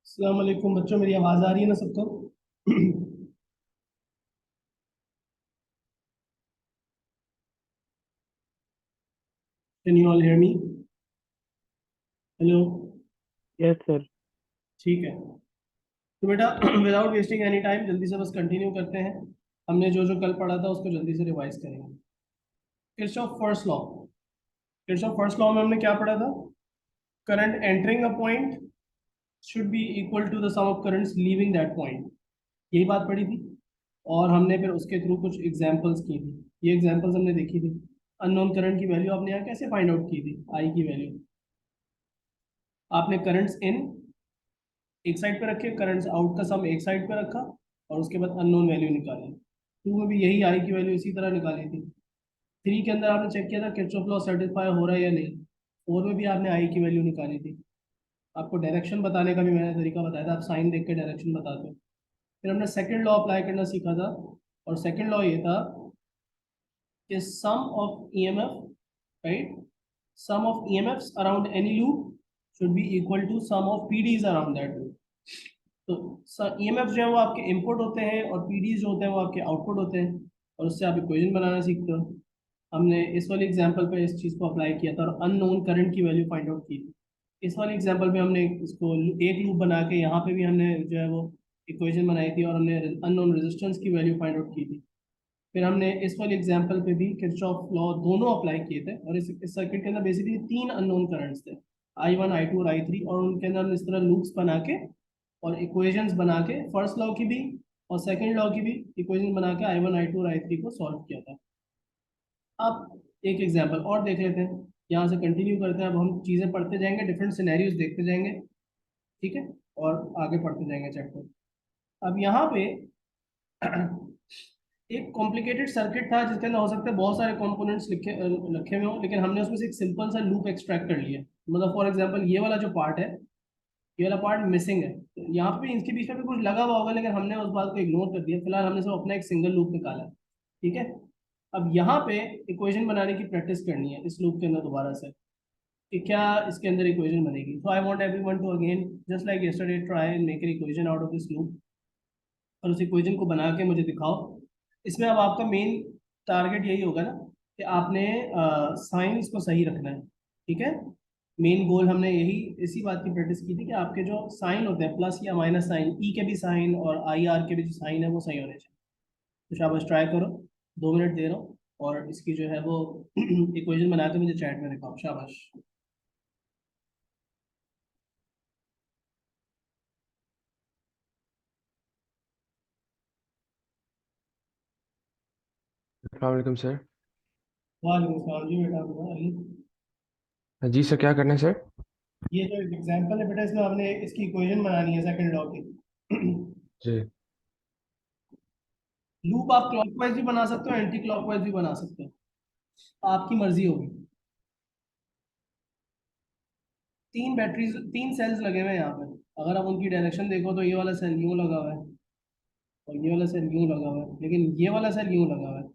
अस्सलाम वालेकुम बच्चों, मेरी आवाज़ आ रही है ना सबको? Can you all hear me? Hello. Yes sir. ठीक है। तो बेटा विदाउट वेस्टिंग एनी टाइम जल्दी से बस कंटिन्यू करते हैं। हमने जो जो कल पढ़ा था उसको जल्दी से रिवाइज करेंगे। Kirchhoff first law. Kirchhoff first law में हमने क्या पढ़ा था? Current entering a point should be equal to the sum of currents leaving that point. यही बात पढ़ी थी। और हमने फिर उसके थ्रू कुछ एग्जांपल्स की थी। ये एग्जांपल्स हमने देखी थी। अननोन करंट की वैल्यू आपने यहाँ कैसे फाइंड आउट की थी? आई की वैल्यू आपने करंट्स इन एक साइड पे रखे, करंट्स आउट का सम एक साइड पे रखा, और उसके बाद अननोन वैल्यू निकाली। टू में भी यही आई की वैल्यू इसी तरह निकाली थी। थ्री के अंदर आपने चेक किया था किरचॉफ लॉ सेटिस्फाई हो रहा है या नहीं। फोर में भी आपने आई की वैल्यू निकाली थी। आपको डायरेक्शन बताने का भी मैंने तरीका बताया था, आप साइन देख के डायरेक्शन बताते हो। फिर हमने सेकंड लॉ अप्लाई करना सीखा था। और सेकंड लॉ ये था कि sum of EMF, right, sum of EMFs around any loop should be equal to sum of PDs around that loop. तो ईएमएफ जो है वो आपके इनपुट होते हैं और पीडी जो होते हैं वो आपके आउटपुट होते हैं। और उससे आप इक्वेशन बनाना सीखते हो। हमने इस वाले एग्जांपल पे इस चीज़ को अप्लाई किया था और अननोन करंट की वैल्यू फाइंड आउट की थी। इस वाले एग्जांपल में हमने इसको एक लूप बना के यहाँ पे भी हमने जो है वो इक्वेशन बनाई थी और हमने अननोन रेजिस्टेंस की वैल्यू फाइंड आउट की थी। फिर हमने इस वाले एग्जांपल पे भी किरचॉफ लॉ दोनों अप्लाई किए थे और इस सर्किट के अंदर बेसिकली तीन अननोन करंट्स थे, आई वन आई टू और आई थ्री, और उनके अंदर हमने इस तरह लूप्स बना के और इक्वेशंस बना के फर्स्ट लॉ की भी और सेकंड लॉ की भी इक्वेशन बना के आई वन आई टू और आई थ्री को सॉल्व किया था। अब एक एग्जांपल और देख लेते हैं। यहाँ से कंटिन्यू करते हैं। अब हम चीज़ें पढ़ते जाएंगे, डिफरेंट सिनेरियोज देखते जाएंगे। ठीक है। और आगे पढ़ते जाएंगे चैप्टर। अब यहाँ पे एक कॉम्प्लिकेटेड सर्किट था जिसके अंदर हो सकता है बहुत सारे कंपोनेंट्स रखे हुए हों, लेकिन हमने उसमें से एक सिंपल सा लूप एक्सट्रैक्ट कर लिया। मतलब फॉर एग्जांपल ये वाला जो पार्ट है, ये वाला पार्ट मिसिंग है, तो यहाँ पे भी इसके बीच में भी कुछ लगा हुआ होगा, लेकिन हमने उस बात को इग्नोर कर दिया। फिलहाल हमने सब अपना एक सिंगल लूप निकाला है। ठीक है। अब यहाँ पे इक्वेशन बनाने की प्रैक्टिस करनी है इस लूप के अंदर दोबारा से, कि क्या इसके अंदर इक्वेशन बनेगी। So I want everyone to again just like yesterday try and make an equation out of this loop, और उस इक्वेशन को बना के मुझे दिखाओ। इसमें अब आपका मेन टारगेट यही होगा ना कि आपने साइंस को सही रखना है। ठीक है। मेन गोल हमने यही इसी बात की प्रैक्टिस की थी कि आपके जो साइन होते हैं प्लस या माइनस साइन, ई के भी साइन और आई आर के भी जो साइन है वो सही होने चाहिए। तो शाबाश, ट्राई करो। 2 मिनट दे रहा हूँ और इसकी जो है वो इक्वेशन बना के मुझे चैट में दिखाओ। शाबाश। अस्सलाम वालेकुम सर। वालेकुम सलाम जी बेटा, बताइए। जी सर, क्या करना है सर? ये जो एग्जांपल है बेटा, इसमें आपने इसकी इक्वेशन बनानी है सेकंड लॉ की। जी। लूप आप क्लॉकवाइज भी बना सकते हो, एंटी क्लॉकवाइज भी बना सकते हो, आपकी मर्जी होगी। तीन बैटरीज, तीन सेल्स लगे हुए हैं यहाँ पे। अगर आप उनकी डायरेक्शन देखो तो ये वाला सेल यूं लगा हुआ है और ये वाला सेल यूं लगा हुआ है, लेकिन ये वाला सेल यूं लगा हुआ है।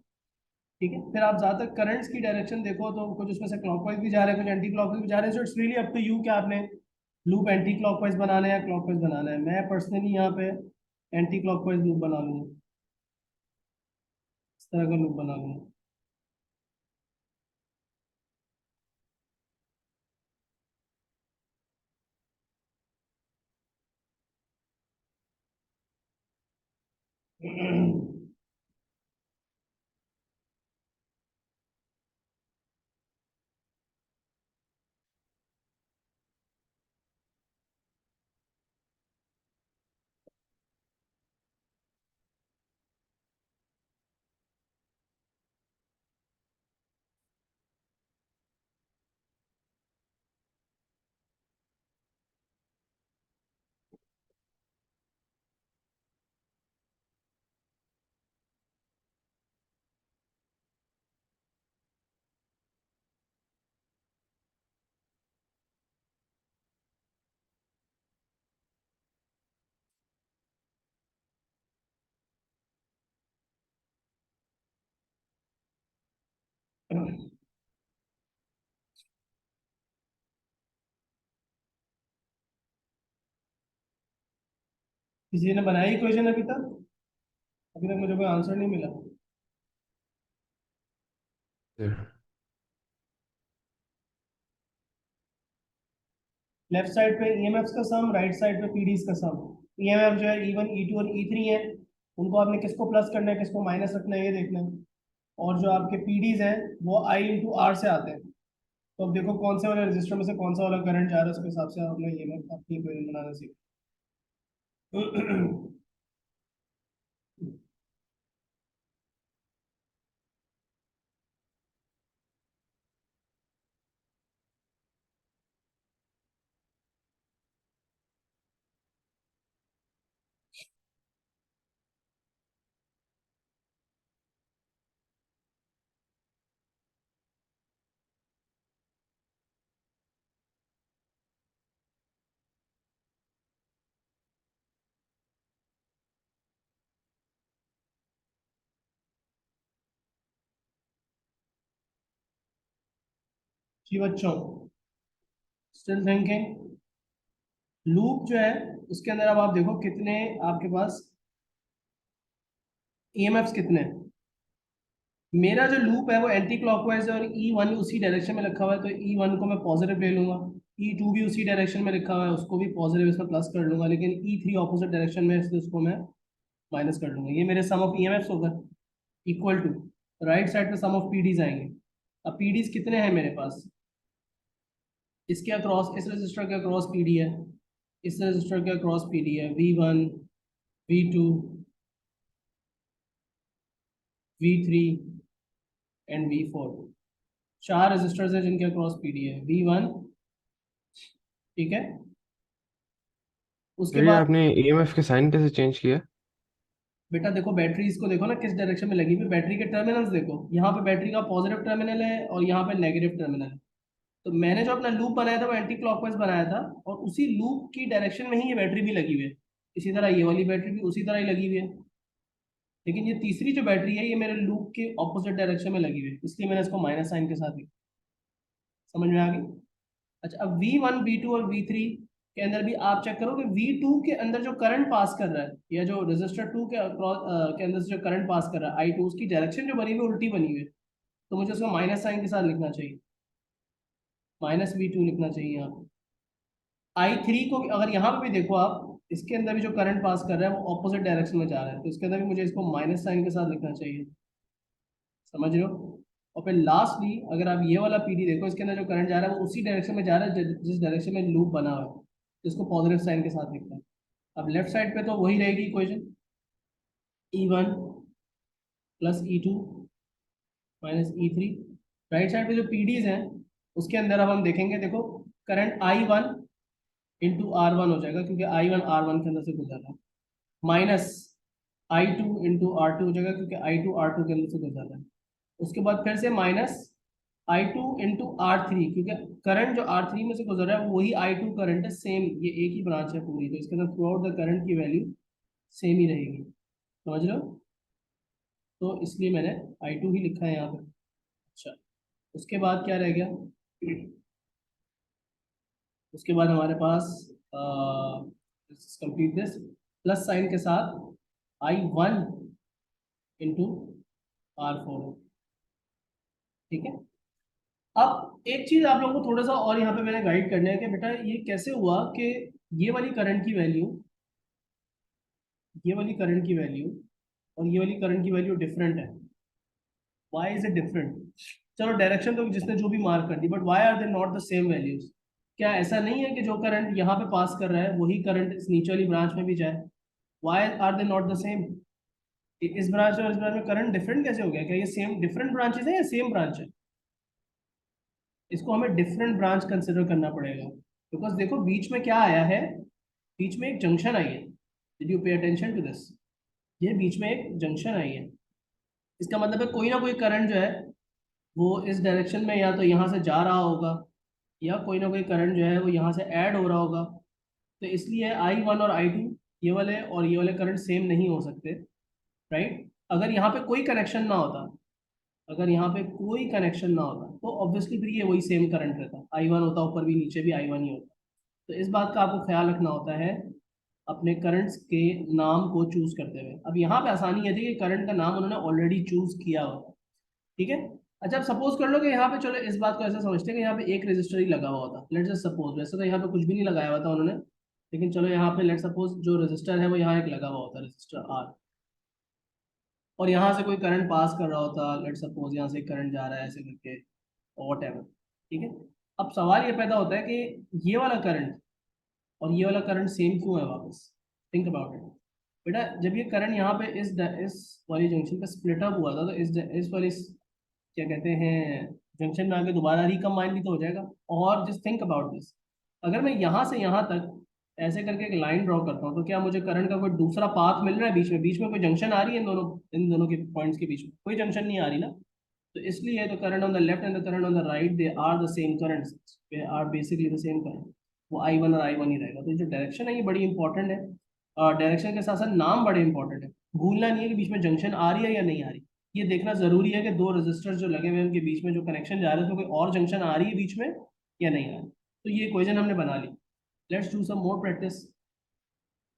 ठीक है। फिर आप ज्यादातर करंट्स की डायरेक्शन देखो तो कुछ उसमें से क्लॉकवाइज भी जा रहे हैं, कुछ एंटी क्लॉकवाइज भी जा रहे हैं। So it's really up to you कि आपने लूप एंटी क्लॉकवाइज बनाना है या क्लॉकवाइज बनाना है। मैं पर्सनली यहाँ पे एंटी क्लॉकवाइज लूप बना लूंगा, इस तरह का लूप बना लूंगा। किसी ने बनाई इक्वेशन अभी तक? अभी तक मुझे कोई आंसर नहीं मिला। सर लेफ्ट साइड पे ईएमएफ का सम, राइट साइड पे पीडीज का सम। ईएमएफ जो है E1 E2 और E3 है, उनको आपने किसको प्लस करना है किसको माइनस रखना है ये देखना है। और जो आपके पीडीज हैं वो I इंटू आर से आते हैं। तो अब देखो कौन से वाले रजिस्टर में से कौन सा वाला करंट जा रहा है, उसके हिसाब से आपने ईएमएफ अपनी इक्वेशन बनाना सीखा। जी बच्चों, स्टिल थिंकिंग। लूप जो है उसके अंदर अब आप देखो कितने आपके पास ईएमएफ्स कितने हैं। मेरा जो लूप है वो एंटी क्लॉकवाइज है और E1 उसी डायरेक्शन में रखा हुआ है, तो E1 को मैं पॉजिटिव ले लूंगा। E2 भी उसी डायरेक्शन में लिखा हुआ है, उसको भी पॉजिटिव इसमें प्लस कर लूंगा, लेकिन E3 ऑपोजिट डायरेक्शन में है, इसलिए उसको मैं माइनस कर लूंगा। ये मेरे सम ऑफ ईएमएफ्स होगा इक्वल टू राइट साइड पे सम ऑफ पीडीज आएंगे। अब पीडीज कितने हैं मेरे पास? इसके अक्रॉस, इस रजिस्टर के अक्रॉस पीडी है, इस रजिस्टर के अक्रॉस पीडी है V1, V2, V3 and V4। चार रजिस्टर्स हैं जिनके अक्रॉस पीडी है V1। ठीक है, उसके सर, ये बाद आपने ईएमएफ के साइन कैसे चेंज किया? बेटा देखो बैटरीज को देखो ना किस डायरेक्शन में लगी हुई, बैटरी के टर्मिनल्स देखो, यहाँ पे बैटरी का पॉजिटिव टर्मिनल है और यहाँ पे नेगेटिव टर्मिनल है। तो मैंने जो अपना लूप बनाया था वो एंटी क्लॉकवाइज बनाया था, और उसी लूप की डायरेक्शन में ही ये बैटरी भी लगी हुई है। इसी तरह ये वाली बैटरी भी उसी तरह ही लगी हुई है, लेकिन ये तीसरी जो बैटरी है ये मेरे लूप के ऑपोजिट डायरेक्शन में लगी हुई है, इसलिए मैंने इसको माइनस साइन के साथ लिखा। समझ में आ गई? अच्छा, अब V1 V2 और V3 के अंदर भी आप चेक करो कि V2 के अंदर जो करंट पास कर रहा है, या जो रजिस्टर 2 के के अंदर से जो करंट पास कर रहा है I2, उसकी डायरेक्शन जो बनी हुई है उल्टी बनी हुई है, तो मुझे उसको माइनस साइन के साथ लिखना चाहिए, -V2 लिखना चाहिए यहाँ पे। I3 को भी अगर यहाँ पे भी देखो आप, इसके अंदर भी जो करंट पास कर रहा है वो ऑपोजिट डायरेक्शन में जा रहा है, तो इसके अंदर भी मुझे इसको माइनस साइन के साथ लिखना चाहिए। समझ रहे हो? और फिर लास्टली अगर आप ये वाला पीडी देखो, इसके अंदर जो करंट जा रहा है वो उसी डायरेक्शन में जा रहा है जिस डायरेक्शन में लूप बना हुआ है, तो इसको पॉजिटिव साइन के साथ लिखता है। अब लेफ्ट साइड पे तो वही रहेगी equation, E1 plus E2 minus E3। Right side पे जो पीडीज हैं उसके अंदर अब हम देखेंगे, देखो करंट I1 इंटू R1 हो जाएगा, क्योंकि I1 R1 के अंदर से गुजर रहा है, माइनस I2 इंटू R2 हो जाएगा, क्योंकि I2 R2 के अंदर से गुजर रहा है। उसके बाद फिर से माइनस I2 इंटू R3, क्योंकि करंट जो R3 में से गुजर रहा है वो वही I2 करंट है, सेम, ये एक ही ब्रांच है पूरी, तो इसके अंदर थ्रू आउट द करंट की वैल्यू सेम ही रहेगी। समझ रहे हो? तो इसलिए मैंने I2 ही लिखा है यहाँ पे। अच्छा, उसके बाद क्या रह गया? उसके बाद हमारे पास कंप्लीट दिस प्लस साइन के साथ I1 इंटू R4। ठीक है, अब एक चीज आप लोगों को थोड़ा सा और यहाँ पे मैंने गाइड करना है कि बेटा ये कैसे हुआ कि ये वाली करंट की वैल्यू, ये वाली करंट की वैल्यू और ये वाली करंट की वैल्यू डिफरेंट है। Why is it different? चलो डायरेक्शन तो जिसने जो भी मार्क कर दी, but why are they not the same values? क्या ऐसा नहीं है कि जो करंट यहाँ पे पास कर रहा है वही करंट इस नीचे वाली ब्रांच में भी जाए? Why are they not the same? इस ब्रांच और इस ब्रांच में करंट डिफरेंट कैसे हो गया? क्या ये सेम डिफरेंट ब्रांचेस है या सेम ब्रांच है? इसको हमें डिफरेंट ब्रांच कंसिडर करना पड़ेगा, बिकॉज देखो बीच में क्या आया है, बीच में एक जंक्शन आई है। Did you pay attention to this? ये बीच में एक जंक्शन आई है, इसका मतलब है कोई ना कोई करंट जो है वो इस डायरेक्शन में या तो यहाँ से जा रहा होगा, या कोई ना कोई करंट जो है वो यहाँ से ऐड हो रहा होगा। तो इसलिए I1 और I2, ये वाले और ये वाले करंट सेम नहीं हो सकते, राइट? अगर यहाँ पे कोई कनेक्शन ना होता, अगर यहाँ पे कोई कनेक्शन ना होता तो ऑब्वियसली फिर ये वही सेम करंट रहता, I1 होता ऊपर भी नीचे भी I1 ही होता। तो इस बात का आपको ख्याल रखना होता है अपने करंट्स के नाम को चूज करते हुए। अब यहाँ पे आसानी ये थी कि करंट का नाम उन्होंने ऑलरेडी चूज किया हुआ, ठीक है। अच्छा, अब सपोज कर लो कि यहाँ पे, चलो इस बात को ऐसा समझते हैं कि यहाँ पे एक रजिस्टर ही लगा हुआ था, लेट्स जस्ट सपोज। वैसे तो यहाँ पे कुछ भी नहीं लगाया हुआ था उन्होंने, लेकिन चलो यहाँ पे लेट्स सपोज जो रजिस्टर है वो यहाँ एक लगा हुआ होता है, रजिस्टर आर, और यहाँ से कोई करंट पास कर रहा होता, लेट्स सपोज यहाँ से करंट जा रहा है ऐसे करके, वॉट एवर, ठीक है। अब सवाल ये पैदा होता है कि ये वाला करंट और ये वाला करंट सेम क्यों है वापस। थिंक अबाउट इट बेटा, जब ये करंट यहाँ पे इस वाली जंक्शन पे स्प्लिट अप हुआ था, तो इस वाली क्या कहते हैं जंक्शन में आके दोबारा रिकम्बाइन भी तो हो जाएगा। और जस्ट थिंक अबाउट दिस, अगर मैं यहाँ से यहाँ तक ऐसे करके एक लाइन ड्रॉ करता हूँ, तो क्या मुझे करंट का कोई दूसरा पाथ मिल रहा है बीच में कोई जंक्शन आ रही है इन दोनों के पॉइंट्स के बीच में? कोई जंक्शन नहीं आ रही ना। तो इसलिए तो current on the left and the current on the right, they are the same currents, they are basically the same current. वो I1 और I1 ही रहेगा। तो जो डायरेक्शन है ये बड़ी इंपॉर्टेंट है, और डायरेक्शन के साथ साथ नाम बड़े इंपॉर्टेंट है। भूलना नहीं है कि बीच में जंक्शन आ रही है या नहीं आ रही। ये देखना जरूरी है कि दो रजिस्टर्स जो लगे हुए हैं उनके बीच में जो कनेक्शन जा रहा है, उसमें कोई और जंक्शन आ रही है बीच में या नहीं आ रही। तो ये इक्वेशन हमने बना ली। Let's do some more practice.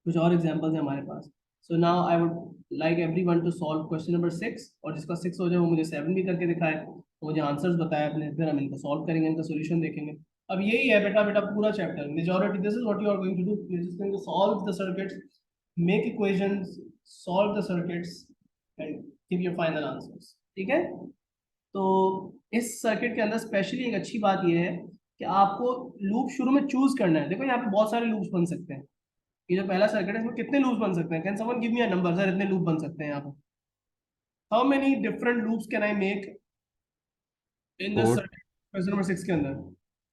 कुछ और एग्जांपल्स हैं हमारे पास। So now I would like everyone to solve question number 6, और जिसका 6 हो जाए वो मुझे 7 भी करके दिखाए, तो मुझे आंसर्स बताए अपने, फिर हम इनको सॉल्व करेंगे, इनका सॉल्यूशन देखेंगे। अब यही है बेटा बेटा पूरा chapter majority, this is what you are going to do, you are just going to solve the circuits, make equations, solve the circuits and give your final answers, ठीक है। तो इस सर्किट के अंदर स्पेशली एक अच्छी बात यह है कि आपको लूप शुरू में चूज करना है। देखो यहाँ पे बहुत सारे लूप्स बन सकते हैं। ये जो पहला सर्किट है इसमें कितने लूप्स बन सकते हैं? Can someone give me a number, sir इतने लूप बन सकते हैं यहाँ पर? How many different loops can I make in this four. Circuit question number 6 के अंदर?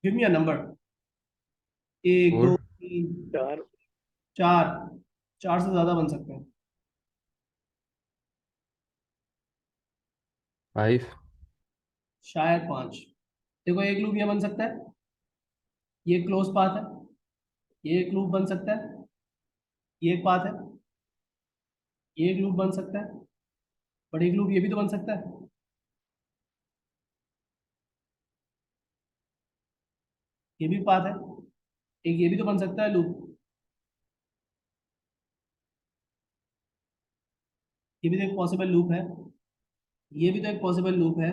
Give me a number. एक, फोर। दो, तीन, चार। चार, चार से ज्यादा बन सकते हैं। फाइव। शायद पांच। देखो एक लूप ये बन सकता है, ये क्लोज पाथ है, ये एक लूप बन सकता है, ये एक पाथ है, ये एक लूप बन सकता है, बट एक लूप ये भी तो बन सकता है, ये भी पाथ है, एक ये भी तो बन सकता है लूप, ये भी तो एक पॉसिबल लूप है, ये भी तो एक पॉसिबल लूप है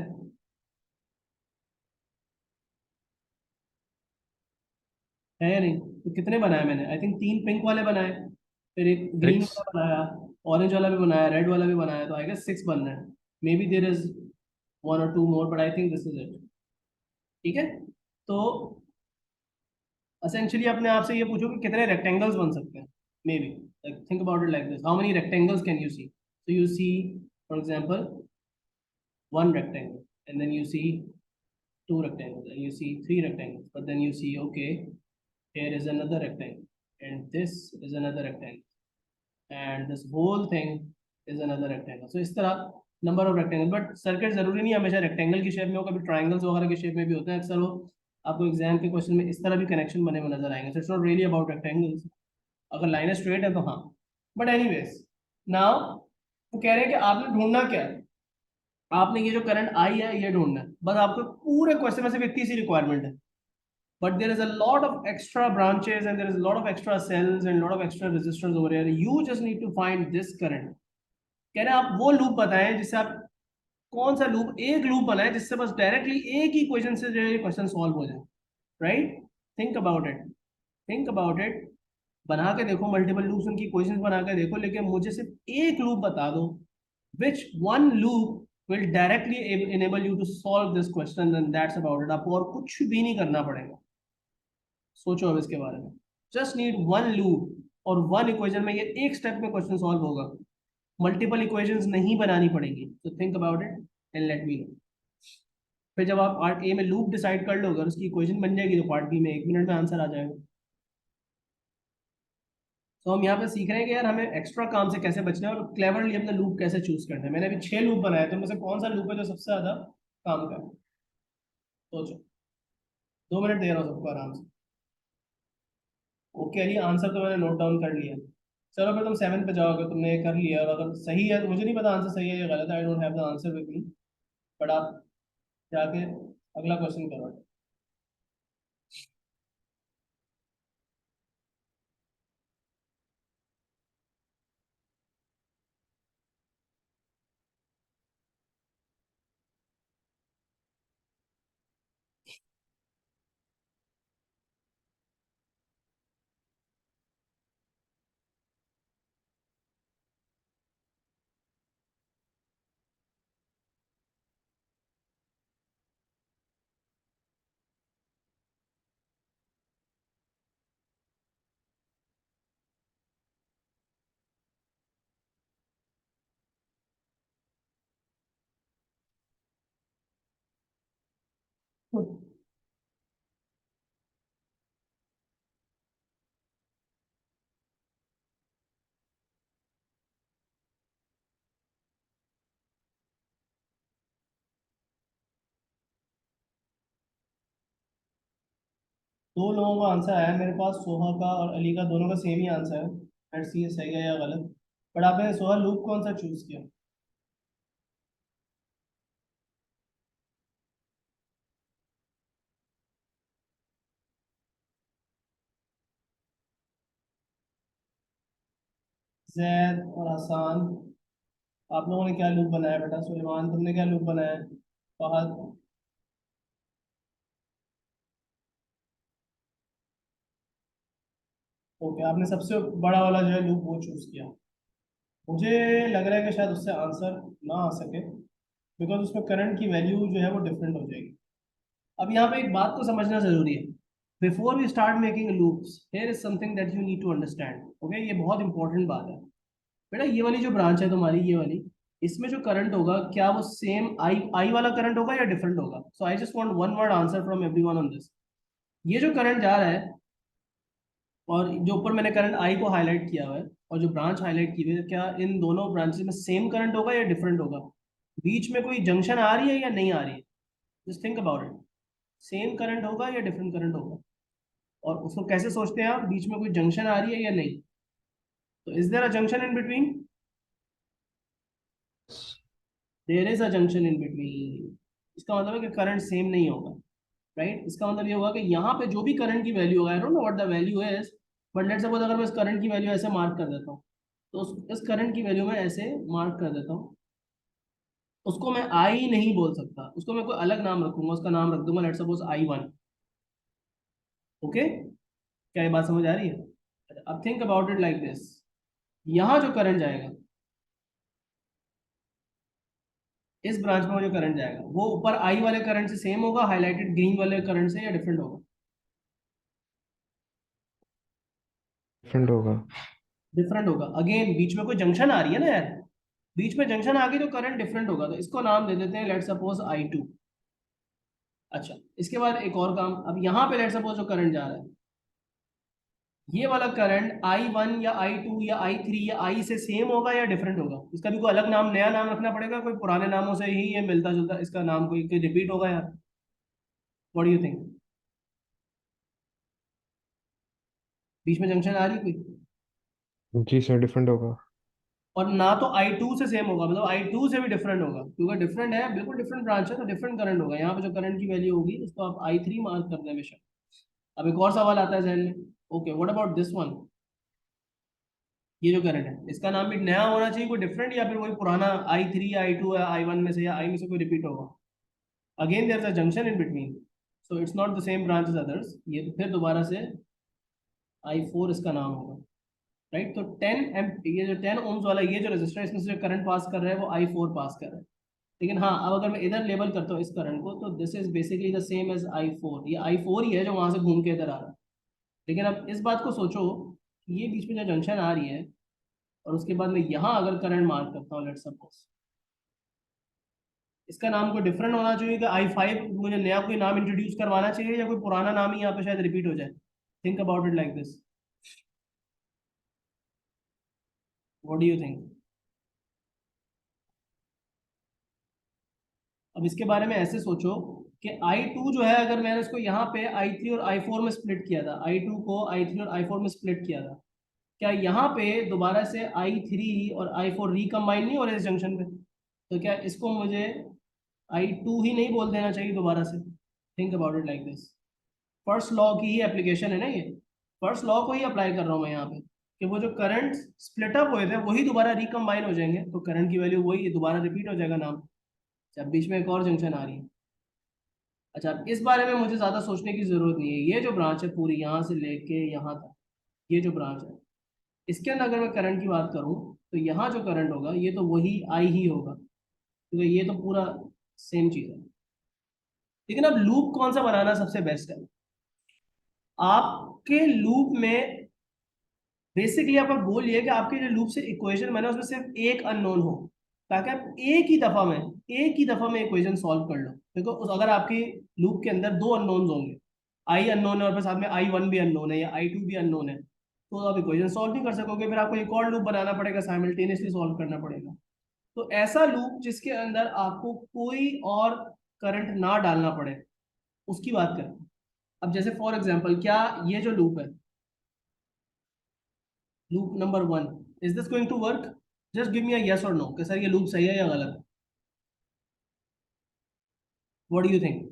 या नहीं? तो कितने बनाए मैंने? आई थिंक तीन पिंक वाले बनाए, फिर एक ग्रीन सिक्स। वाला बनाया, ऑरेंज वाला भी बनाया, रेड वाला भी बनाया, तो आई गेस 6 बन रहे हैं। Maybe there is one और two more, but I think this is it, ठीक है। तो असेंशियली अपने आप से ये पूछो कि कितने रेक्टेंगल्स बन सकते हैं। Maybe like think about it like this, how many rectangles can you see? So you see for example one rectangle, and then you see two rectangles, and you see three rectangles, but then you see, okay, here is another rectangle, and this is another rectangle, and this whole thing is another rectangle. So इस तरह number of rectangle, but circuit जरूरी नहीं हमेशा rectangle की shape में हो, कभी triangles वगैरह की शेप में भी होते हैं अक्सर। वो आपको एग्जाम के क्वेश्चन में इस तरह भी कनेक्शन बने हुए नजर आएंगे। सो it's not really about rectangles, अगर लाइन स्ट्रेट है तो हाँ। बट एनीवेज, नाउ वो कह रहे हैं कि आपने ढूंढना क्या है? आपने ये जो करंट आई है ये ढूंढना है, बस आपको पूरे क्वेश्चन में सिर्फ इतनी सी रिक्वायरमेंट है। But there is a lot of extra branches and there is lot of extra cells and lot of extra resistance over here, you just need to find this current. कह रहे हैं आप वो लूप बताएं जिससे आप, कौन सा लूप, एक लूप बनाए जिससे बस डायरेक्टली एक ही क्वेश्चन से जो है क्वेश्चन सॉल्व हो जाए, right? Think about it, think about it. बना के देखो मल्टीपल लूप्स, उनकी क्वेश्चंस बना के देखो, लेकिन मुझे सिर्फ एक लूप बता दो, which one loop will directly enable you to solve this question, and that's about it। आपको और कुछ भी नहीं करना पड़ेगा। सोचो अब इसके बारे में, जस्ट नीड वन लूप और वन इक्वेशन में ये एक स्टेप में क्वेश्चन सॉल्व होगा। मल्टीपल इक्वेशंस नहीं बनानी पड़ेंगी। तो think about it and let me know. फिर जब आप पार्ट ए में लूप डिसाइड कर लोगे और उसकी इक्वेशन बन जाएगी, तो पार्ट बी में 1 मिनट में आंसर आ जाएगा। तो हम यहाँ पे सीख रहे हैं कि यार हमें एक्स्ट्रा काम से कैसे बचना है और क्लेवरली अपना लूप कैसे चूज करना है। मैंने अभी 6 लूप बनाए, तो उनमें से कौन सा लूप है जो सबसे ज्यादा काम का है? सोचो, 2 मिनट दे रहा हूँ सबको आराम से। ओके, अली आंसर तो मैंने नोट डाउन कर लिया। चलो फिर तुम 7 पे जाओगे, तुमने ये कर लिया, और अगर सही है तो मुझे नहीं पता आंसर सही है या गलत है, I don't have the answer with me, but आप जाके अगला क्वेश्चन करो। दो लोगों का आंसर आया है मेरे पास, सोहा का और अली का, दोनों का सेम ही आंसर है। लेट्स सी ये सही है या गलत। बट आपने सोहा लूप कौन सा चूज किया? जैद और आसान। आप लोगों ने क्या लूप बनाया बेटा? सुलेमान तुमने क्या लूप बनाया है? फहद। ओके, आपने सबसे बड़ा वाला जो है लूप वो चूज किया। मुझे लग रहा है कि शायद उससे आंसर ना आ सके, बिकॉज उसमें करंट की वैल्यू जो है वो डिफरेंट हो जाएगी। अब यहाँ पे एक बात को समझना जरूरी है। Before we start making loops, here is something that you need to understand. Okay, ये बहुत इंपॉर्टेंट बात है बेटा। ये वाली जो ब्रांच है तुम्हारी, ये वाली, इसमें जो करंट होगा क्या वो सेम आई आई वाला करंट होगा या डिफरेंट होगा? So I just want one word answer from everyone on this. ये जो करंट जा रहा है, और जो ऊपर मैंने करंट आई को हाईलाइट किया हुआ है, और जो ब्रांच हाईलाइट की हुई है, क्या इन दोनों ब्रांचेस में सेम करंट होगा या डिफरेंट होगा? बीच में कोई जंक्शन आ रही है या नहीं आ रही है? Just think about it. Same current होगा या डिफरेंट करंट होगा? और उसको कैसे सोचते हैं आप, बीच में कोई जंक्शन आ रही है या नहीं? तो is there a junction in between? There is a junction in between. इसका मतलब है कि करंट सेम नहीं होगा, राइट? इसका मतलब ये होगा कि यहाँ पे जो भी करंट की वैल्यू होगा, आई don't know what the value is, but let's suppose अगर मैं इस करंट की वैल्यू ऐसे मार्क कर देता हूँ, तो इस करंट की वैल्यू में ऐसे मार्क कर देता हूँ, उसको मैं आई नहीं बोल सकता, उसको मैं कोई अलग नाम रखूंगा, उसका नाम रख दूंगा लेट्स सपोज I1। ओके, क्या ये बात समझ आ रही है? अच्छा, अब think about it like this. यहाँ जो करंट जाएगा, इस ब्रांच में वो जो करंट जाएगा, वो ऊपर आई वाले करंट से सेम होगा, हाईलाइटेड ग्रीन वाले करंट से, या डिफरेंट होगा? डिफरेंट होगा। डिफरेंट होगा। अगेन बीच में कोई जंक्शन आ रही है ना यार, बीच में जंक्शन आ गई तो करंट डिफरेंट होगा, तो इसको नाम दे देते हैं लेट सपोज I2। अच्छा, इसके बाद एक और काम, अब यहाँ पे लेट सपोज जो करंट जा रहा है, ये वाला करंट I1 या I2 या I3 या I से सेम होगा या डिफरेंट होगा? इसका भी कोई अलग नाम, नया नाम रखना पड़ेगा, कोई पुराने नामों से ही ये मिलता जुलता इसका नाम कोई रिपीट होगा यार? What do you think? बीच में जंक्शन आ रही है कोई? जी सर, डिफरेंट होगा। और ना तो I2 से सेम होगा, मतलब I2 से भी डिफरेंट होगा, क्योंकि डिफरेंट है, बिल्कुल डिफरेंट ब्रांच है, तो डिफरेंट करंट होगा। यहाँ पे जो करंट की वैल्यू होगी उसको आप I3 मार्क कर दें हमेशा। अब एक और सवाल आता है जहन में, okay what about this one? ये जो करंट है, इसका नाम भी नया होना चाहिए, कोई डिफरेंट, या फिर वही पुराना I3 या I2 या I1 में से या I में से कोई रिपीट होगा? Again there is a junction in between, so it's not the same branch as others, ये तो फिर दोबारा से I4 इसका नाम होगा, राइट? तो 10 एम, ये जो 10 ओम्स वाला ये जो रेजिस्टर, इसमें से जो करंट पास कर रहा है वो I4 पास कर रहा है। लेकिन हाँ, अब अगर मैं इधर लेबल करता हूँ इस करंट को, तो this is basically the same as I4, ये I4 ही है जो वहां से घूम के इधर आ रहा है। लेकिन अब इस बात को सोचो कि ये बीच में जो जंक्शन आ रही है, और उसके बाद मैं यहाँ अगर करंट मार्क करता हूँ लेट सपोज, इसका नाम कोई डिफरेंट होना चाहिए कि I5, मुझे नया कोई नाम इंट्रोड्यूस करवाना चाहिए, या कोई पुराना नाम ही यहाँ पे शायद रिपीट हो जाए? Think about it like this. What do you think? अब इसके बारे में ऐसे सोचो कि I2 जो है, अगर मैंने इसको यहाँ पे I3 और I4 में स्प्लिट किया था, I2 को I3 और I4 में स्प्लिट किया था, क्या यहाँ पे दोबारा से I3 और I4 रिकम्बाइन नहीं हो रहे इस जंक्शन पे? तो क्या इसको मुझे I2 ही नहीं बोल देना चाहिए दोबारा से? Think about it like this. First law की ही एप्लीकेशन है ना ये, फर्स्ट लॉ को ही अप्लाई कर रहा हूँ मैं यहाँ पे, कि वो जो करंट स्प्लिट अप हुए थे वही दोबारा रिकम्बाइन हो जाएंगे, तो करंट की वैल्यू वही दोबारा रिपीट हो जाएगा नाम, जब बीच में एक और जंक्शन आ रही है। अच्छा, अब इस बारे में मुझे ज्यादा सोचने की जरूरत नहीं है, ये जो ब्रांच है पूरी यहाँ से लेके यहाँ तक, ये जो ब्रांच है, इसके अंदर अगर मैं करंट की बात करूँ, तो यहाँ जो करंट होगा ये तो वही आई ही होगा, क्योंकि ये तो पूरा सेम चीज है। लेकिन अब लूप कौन सा बनाना सबसे बेस्ट है आपके लूप में? बेसिकली आपका गोल ये है कि आपके जो लूप से इक्वेशन बने उसमें सिर्फ एक अननोन हो, ताकि आप एक ही दफा में एक ही दफा में इक्वेशन सॉल्व कर लो। देखो अगर आपके लूप के अंदर दो अननोन्स होंगे, आई अननोन है और फिर साथ में आई वन भी अननोन है या आई टू भी अननोन है, तो आप इक्वेशन सॉल्व नहीं कर सकोगे, फिर आपको एक और लूप बनाना पड़ेगा, साइमल्टेनियसली सॉल्व करना पड़ेगा। तो ऐसा लूप जिसके अंदर आपको कोई और करंट ना डालना पड़े, उसकी बात करें। अब जैसे फॉर एग्जांपल, क्या ये जो लूप है, loop number 1, is this going to work? Just give me a yes और नो कि सर ये लूप सही है या गलत है। What do you think?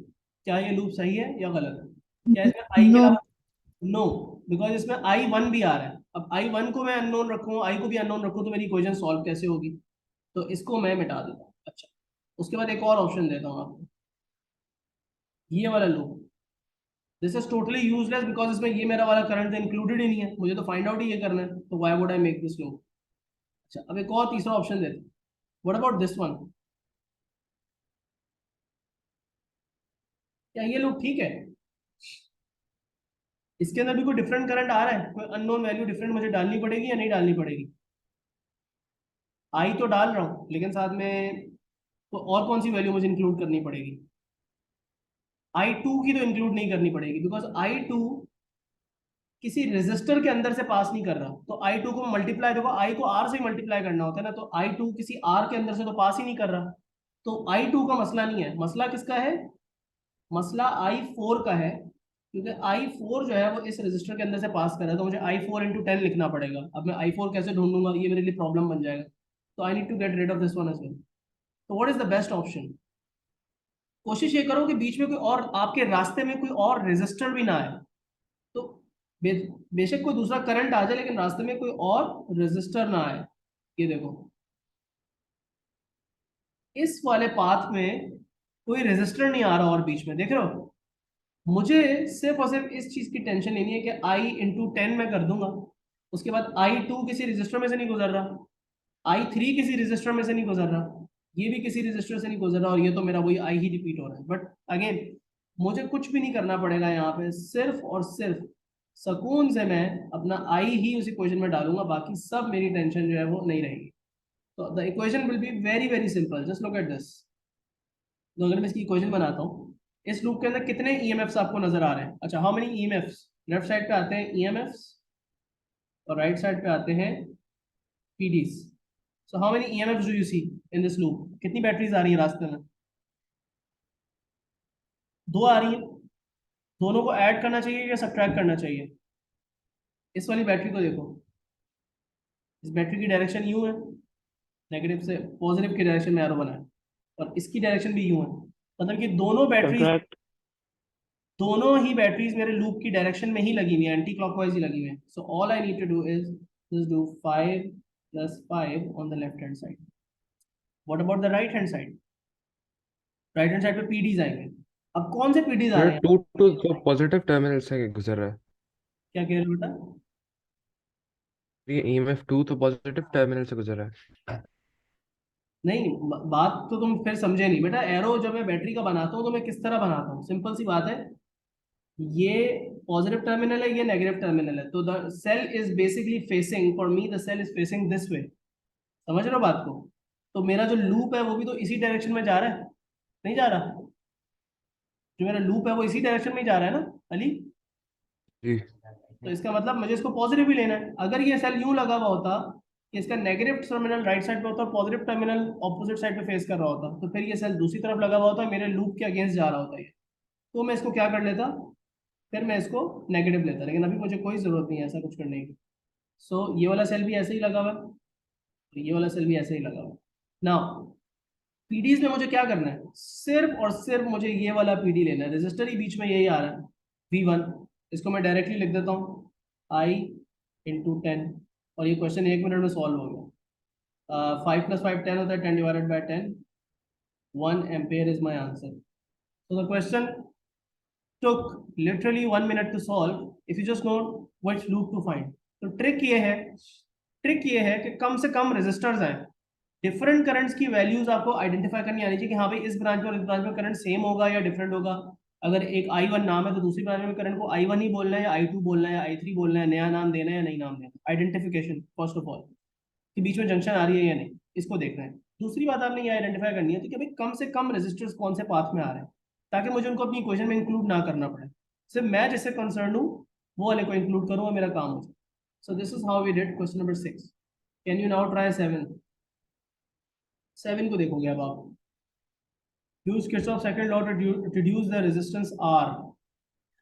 क्या ये लूप सही है या गलत है? क्या इसमें आई के नो। अलावा? नो, बिकॉज इसमें आई वन भी आ रहा है। अब आई वन को मैं अननोन रखूँ, आई को भी अननोन रखूँ, तो मेरी इक्वेशन सॉल्व कैसे होगी? तो इसको मैं मिटा देता हूँ। अच्छा, उसके बाद एक और ऑप्शन देता हूँ आपको, ये वाला loop. This is totally useless because इसमें ये मेरा वाला करंट इंक्लूडेड ही नहीं है, मुझे तो फाइंड आउट ही ये करना है, तो why would I make this loop? अच्छा, अब एक और तीसरा ऑप्शन देते हैं। What about this one? क्या ये लूप ठीक है? इसके अंदर भी कोई डिफरेंट करंट आ रहा है, कोई अननोन वैल्यू डिफरेंट मुझे डालनी पड़ेगी या नहीं डालनी पड़ेगी? आई तो डाल रहा हूँ, लेकिन साथ में तो और कौन सी वैल्यू मुझे इंक्लूड करनी पड़ेगी? आई टू की तो इंक्लूड नहीं करनी पड़ेगी, बिकॉज आई टू किसी रेजिस्टर के अंदर से पास नहीं कर रहा। तो आई टू को मल्टीप्लाई, देखो आई को आर से मल्टीप्लाई करना होता है ना, तो आई टू किसी आर के अंदर से तो पास ही नहीं कर रहा। तो आई टू का मसला नहीं है, मसला किसका है? मसला आई फोर का है, क्योंकि आई फोर जो है वो इस रजिस्टर के अंदर से पास कर रहा है, तो मुझे आई फोर इंटू टेन लिखना पड़ेगा। अब मैं आई फोर कैसे ढूंढूंगा, ये मेरे लिए प्रॉब्लम बन जाएगा। तो I need to get rid of this one as well. तो what is the best option? कोशिश ये करो कि बीच में कोई और, आपके रास्ते में कोई और रेजिस्टर भी ना आए। तो बे, बेशक कोई दूसरा करंट आ जाए, लेकिन रास्ते में कोई और रेजिस्टर ना आए। ये देखो, इस वाले पाथ में कोई रेजिस्टर नहीं आ रहा और बीच में, देख रहे हो? मुझे सिर्फ और सिर्फ इस चीज की टेंशन लेनी है कि आई इंटू टेन में कर दूंगा, उसके बाद आई टू किसी रजिस्टर में से नहीं गुजर रहा, आई थ्री किसी रजिस्टर में से नहीं गुजर रहा, ये भी किसी रजिस्टर से नहीं गुजर रहा, और ये तो मेरा वही आई ही रिपीट हो रहा है। बट अगेन, मुझे कुछ भी नहीं करना पड़ेगा यहाँ पे, सिर्फ और सिर्फ सुकून से मैं अपना आई ही उस इक्वेशन में डालूंगा, बाकी सब मेरी टेंशन जो है वो नहीं रहेगी। तो the equation will be very very simple, just look at this. तो अगर मैं इसकी इक्वेशन बनाता हूँ, इस लूप के अंदर कितने ईएमएफ्स आपको नजर आ रहे हैं? अच्छा, how many EMFs? Left side पे आते हैं ईएमएफ्स और राइट साइड पे आते हैं PDs. So how many EMFs do you see in this loop? कितनी बैटरीज आ रही है रास्ते में? दो आ रही है। दोनों को ऐड करना चाहिए या सब्ट्रैक्ट करना चाहिए? इस वाली बैटरी को देखो, इस बैटरी की डायरेक्शन यूं है, नेगेटिव से पॉजिटिव की डायरेक्शन में एरो बना है, और इसकी डायरेक्शन भी यूं है। मतलब कि दोनों बैटरीज, सब्ट्रैक्ट। दोनों ही बैटरीज मेरे लूप की डायरेक्शन में ही लगी हुई है, एंटी क्लॉकवाइज ही लगी हुई है। So all I need to do is just do 5 + 5 on the left hand side. What about the right hand side? Right hand side पे पीडीज आएंगे। अब कौन से पीडीज आ मेरा रहे हैं? टू टू तो पॉजिटिव टर्मिनल से गुजर रहा है। क्या कह रहे हो बेटा? ये ईएमएफ टू तो पॉजिटिव टर्मिनल से गुजर रहा है। नहीं, बात तो तुम फिर समझे नहीं बेटा। एरो जब मैं बैटरी का बनाता हूँ तो मैं किस तरह बनाता हूँ? सिंपल सी बात है, ये पॉजिटिव टर्मिनल है, ये नेगेटिव टर्मिनल है, तो the cell is basically facing, for me the cell is facing this way. समझ रहे हो बात को? तो मेरा जो लूप है वो भी तो इसी डायरेक्शन में जा रहा है, नहीं जा रहा? जो मेरा लूप है वो इसी डायरेक्शन में ही जा रहा है ना अली? जी। तो इसका मतलब मुझे इसको पॉजिटिव भी लेना है। अगर ये सेल यूं लगा हुआ होता कि इसका नेगेटिव टर्मिनल राइट साइड पे होता और पॉजिटिव टर्मिनल ऑपोजिट साइड पे फेस कर रहा होता, तो फिर ये सेल दूसरी तरफ लगा हुआ होता, मेरे लूप के अगेंस्ट जा रहा होता ये। तो मैं इसको क्या कर लेता, फिर मैं इसको नेगेटिव लेता, लेकिन अभी मुझे कोई जरूरत नहीं है ऐसा कुछ करने की। सो ये वाला सेल भी ऐसे ही लगा हुआ है, तो ये वाला सेल भी ऐसे ही लगा हुआ है। नाउ पीडीज में मुझे क्या करना है? सिर्फ और सिर्फ मुझे ये वाला पीडी लेना है, रजिस्टर ही बीच में यही आ रहा है, V1। इसको मैं डायरेक्टली लिख देता हूँ, I इंटू टेन, और ये क्वेश्चन 1 मिनट में सॉल्व हो गया। 5 + 5 10 होता है, 10/10, 1 एम्पेयर इज माई आंसर। तो the question took literally 1 minute to solve if you just know which loop to find। तो ट्रिक ये है कि कम से कम रेजिस्टर्स आए, डिफरेंट करंट्स की वैल्यूज आपको आइडेंटिफाई करनी आनी चाहिए कि हाँ भाई इस ब्रांच में और इस ब्रांच में करंट सेम होगा या डिफरेंट होगा। अगर एक I1 नाम है तो दूसरी ब्रांच में करंट को I1 ही बोलना है या I2 बोलना है या I3 बोलना है, नया नाम देना है या नहीं नाम देना। आइडेंटिफिकेशन फर्स्ट ऑफ ऑल, कि बीच में जंक्शन आ रही है या नहीं, इसको देखना है। दूसरी बात आपने ये आइडेंटिफाई करनी है कि भाई कम से कम रेजिस्टर्स कौन से पाथ में आ रहे हैं, ताकि मुझे उनको अपनी इक्वेशन में इंक्लूड ना करना पड़े, सिर्फ मैं जिससे कंसर्न हूँ वो वाले को इंक्लूड करूँ और मेरा काम हो जाए. So this is how we did question number 6. Can you now try 7? 7 को देखोगे अब आप. Use Kirchhoff second law to reduce the resistance R.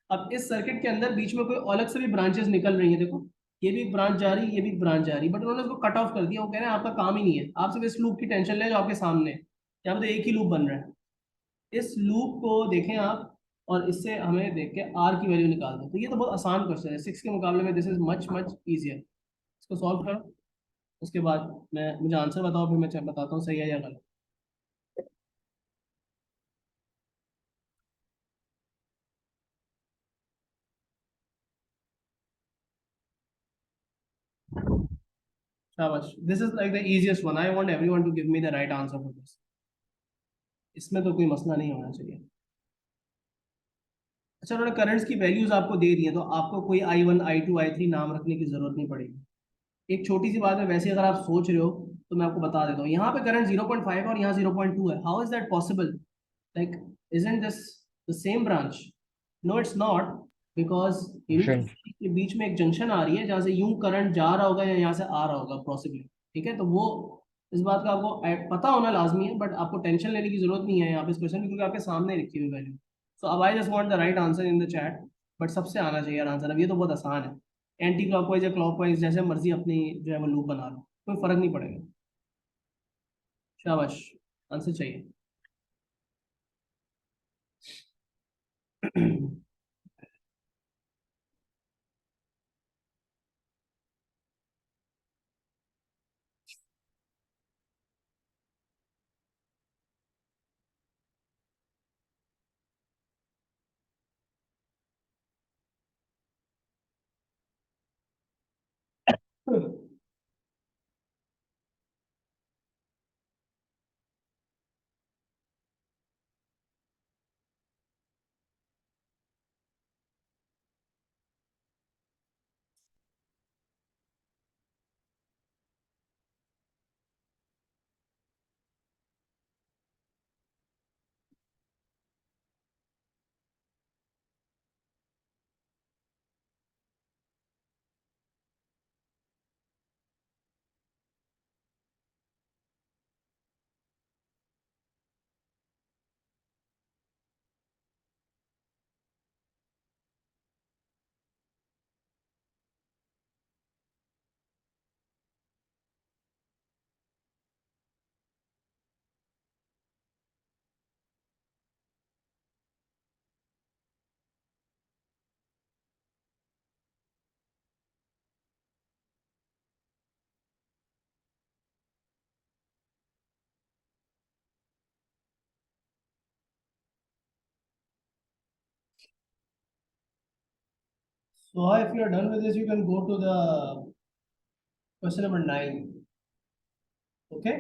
अब इस सर्किट के अंदर बीच में कोई अलग से भी ब्रांचेस निकल रही हैं, देखो ये भी ब्रांच जा रही है, ये भी ब्रांच जा रही है, बट उन्होंने उसको कट ऑफ कर दिया. वो कह रहे हैं आपका काम ही नहीं है, आप सिर्फ इस लूप की टेंशन ले जो आपके सामने है. यहाँ पे तो एक ही लूप बन रहा है. इस लूप को देखें आप, और इससे हमें देख के आर की वैल्यू निकाल दो. तो ये तो बहुत आसान क्वेश्चन है, 6 के मुकाबले में this is much much easier. इसको सॉल्व करो, उसके बाद मैं मुझे आंसर बताओ, फिर मैं बताता हूँ सही है या गलत. शाबाश, this is like the easiest one. I want everyone to give me the right answer for this. इसमें तो कोई मसला नहीं होना चाहिए. अच्छा, उन्होंने करंट्स की वैल्यूज आपको दे दी है, तो आपको कोई I1 I2 I3 नाम रखने की जरूरत नहीं पड़ेगी. एक छोटी सी बात है, वैसे अगर आप सोच रहे हो तो मैं आपको बता देता हूँ. यहाँ पे करंट 0.5 और यहाँ 0.2 है. How is that possible? Like, isn't this the same branch? No it's not, because junction. के बीच में एक जंक्शन आ रही है जहाँ से यूं करंट जा रहा होगा या यहाँ से आ रहा होगा पॉसिबली. ठीक है, तो वो इस बात का आपको पता होना लाजमी है, बट आपको टेंशन लेने की जरूरत नहीं है यहाँ पे इस क्वेश्चन में, क्योंकि आपके सामने लिखी हुई वैल्यू. सो अब आई just want the right answer in the chat. But सबसे आना चाहिए आंसर. अब ये तो बहुत आसान है. एंटी क्लॉकवाइज या क्लॉकवाइज जैसे मर्जी अपनी जो है वो लूप बना लो, कोई फर्क नहीं पड़ेगा. शाबाश, आंसर चाहिए. So if you are done with this, you can go to the question number 9. Okay.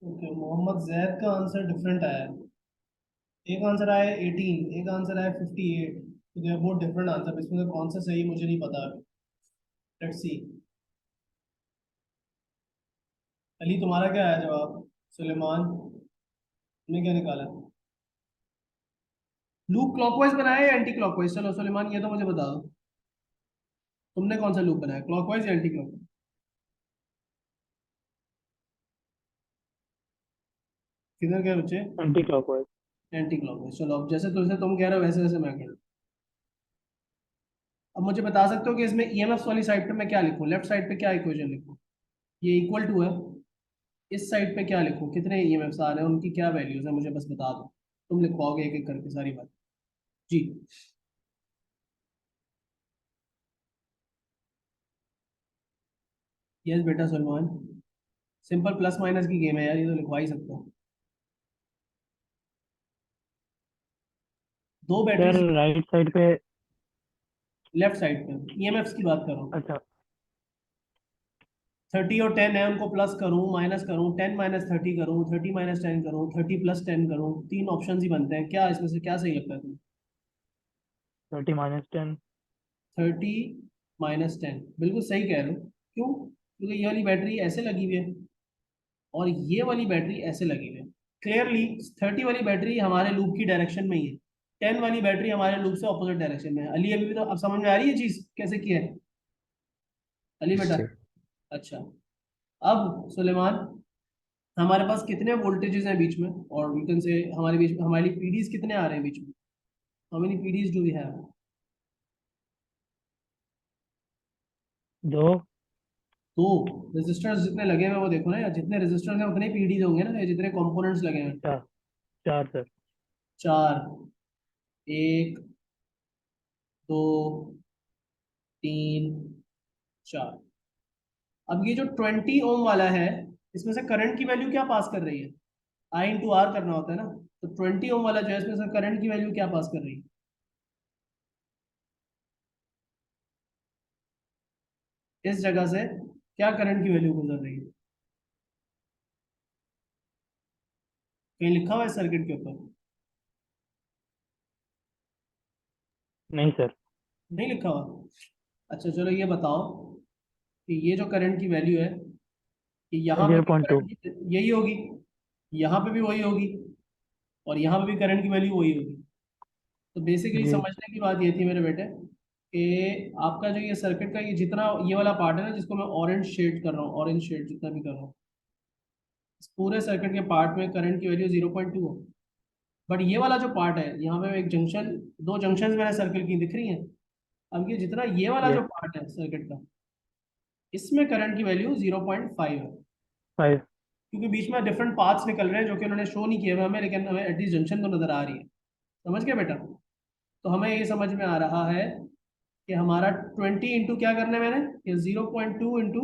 Okay, Mohammed Zaid का आंसर डिफरेंट आया है. एक आंसर आया 18, एक आंसर आया 58. तो they are both different answer. इसमें से कौन सा सही है मुझे नहीं पता अभी. Let's see. अली, तुम्हारा क्या आया जवाब? सुलेमान, तुमने क्या निकाला? लूप क्लॉकवाइज बनाया या एंटी क्लॉकवाइज? चलो सुलेमान, ये तो मुझे बता दो, तुमने कौन सा लूप बनाया, क्लॉकवाइज या एंटी क्लॉकवाइज? किधर गए बच्चे? Anti clockwise. Anti clockwise. चलो, अब जैसे तुमसे तुम कह रहे हो वैसे वैसे मैं कह रहा हूँ. अब मुझे बता सकते हो कि इसमें ईएमएफ वाली साइड पे मैं क्या लिखूं, लेफ्ट साइड पे क्या इक्वेशन लिखूं? ये इक्वल टू है. इस साइड पे क्या लिखूं, कितने ईएमएफ आ रहे हैं, उनकी क्या वैल्यूज है, मुझे बस बता दो. तुम लिखवाओगे एक एक करके सारी बात. जी. यस बेटा सलमान, सिंपल प्लस माइनस की गेम है यार, ये तो लिखवा ही सकते हो. दो सर बैटरीज. राइट साइड पे. लेफ्ट साइड पे ईएमएफ की बात करो. अच्छा. 30 और 10 है, उनको प्लस करूं माइनस करूं, 10 माइनस 30 करूं, 30 माइनस 10 करूं, 30 प्लस 10 करूं, तीन ऑप्शन ही बनते हैं। क्या इसमें से क्या सही लगता है तुम्हें? 30 - 10। 30 माइनस 10 बिल्कुल सही कह रहे हो। क्यों? क्योंकि ये वाली बैटरी ऐसे लगी हुई है और ये वाली बैटरी ऐसे लगी हुई है। क्लियरली 30 वाली बैटरी हमारे लूप की डायरेक्शन में ही है, 10 वाली बैटरी हमारे लूप से ऑपोजिट डायरेक्शन में है। अली अभी भी तो अब समझ में आ रही है चीज कैसे की है? अली बेटा। जी अच्छा, अब सुलेमान, हमारे पास कितने वोल्टेजेस हैं बीच में, और न्यूटन से हमारे बीच में हमारी पीडीज कितने आ रहे हैं बीच में? How many PDs do we have? दो। तो रेजिस्टर्स जितने लगे हुए हैं वो देखो ना यार, जितने रेजिस्टर्स हैं उतने पीडीज होंगे ना, या जितने कंपोनेंट्स लगे हैं। 4 सर। चार। एक, दो, तीन, चार। अब ये जो 20 ओम वाला है, इसमें से करंट की वैल्यू क्या पास कर रही है? आई इंटू आर करना होता है ना। तो 20 ओम वाला जो है, इसमें से करंट की वैल्यू क्या पास कर रही है? इस जगह से क्या करंट की वैल्यू गुजर रही है? कहीं लिखा हुआ है सर्किट के ऊपर? नहीं सर। नहीं लिखा हुआ। अच्छा चलो ये बताओ कि ये जो करंट की वैल्यू है, कि यहाँ पे भी 0.2। करंट यही होगी, यहाँ पे भी वही होगी, और यहाँ पे भी करंट की वैल्यू वही होगी। तो बेसिकली जी। समझने की बात ये थी मेरे बेटे कि आपका जो ये सर्किट का ये जितना ये वाला पार्ट है ना, जिसको मैं ऑरेंज शेड कर रहा हूँ, ऑरेंज शेड जितना भी कर रहा हूँ, इस पूरे सर्किट के पार्ट में करंट की वैल्यू 0.2 हो। बट ये वाला जो पार्ट है, यहाँ पे एक जंक्शन, दो जंक्शन मैंने सर्किल की दिख रही हैं। अब ये जितना ये वाला जो यस। पार्ट है सर्किट का, इसमें करंट की वैल्यू 0.5 है। 5। क्योंकि बीच में डिफरेंट पाथ्स निकल रहे हैं जो कि उन्होंने शो नहीं किए हुए हमें, लेकिन हमें एटलीस्ट जंक्शन तो नजर आ रही है। समझ गए बेटा? तो हमें ये समझ में आ रहा है कि हमारा 20 इंटू क्या करना है, मैंने ये 0.2 इंटू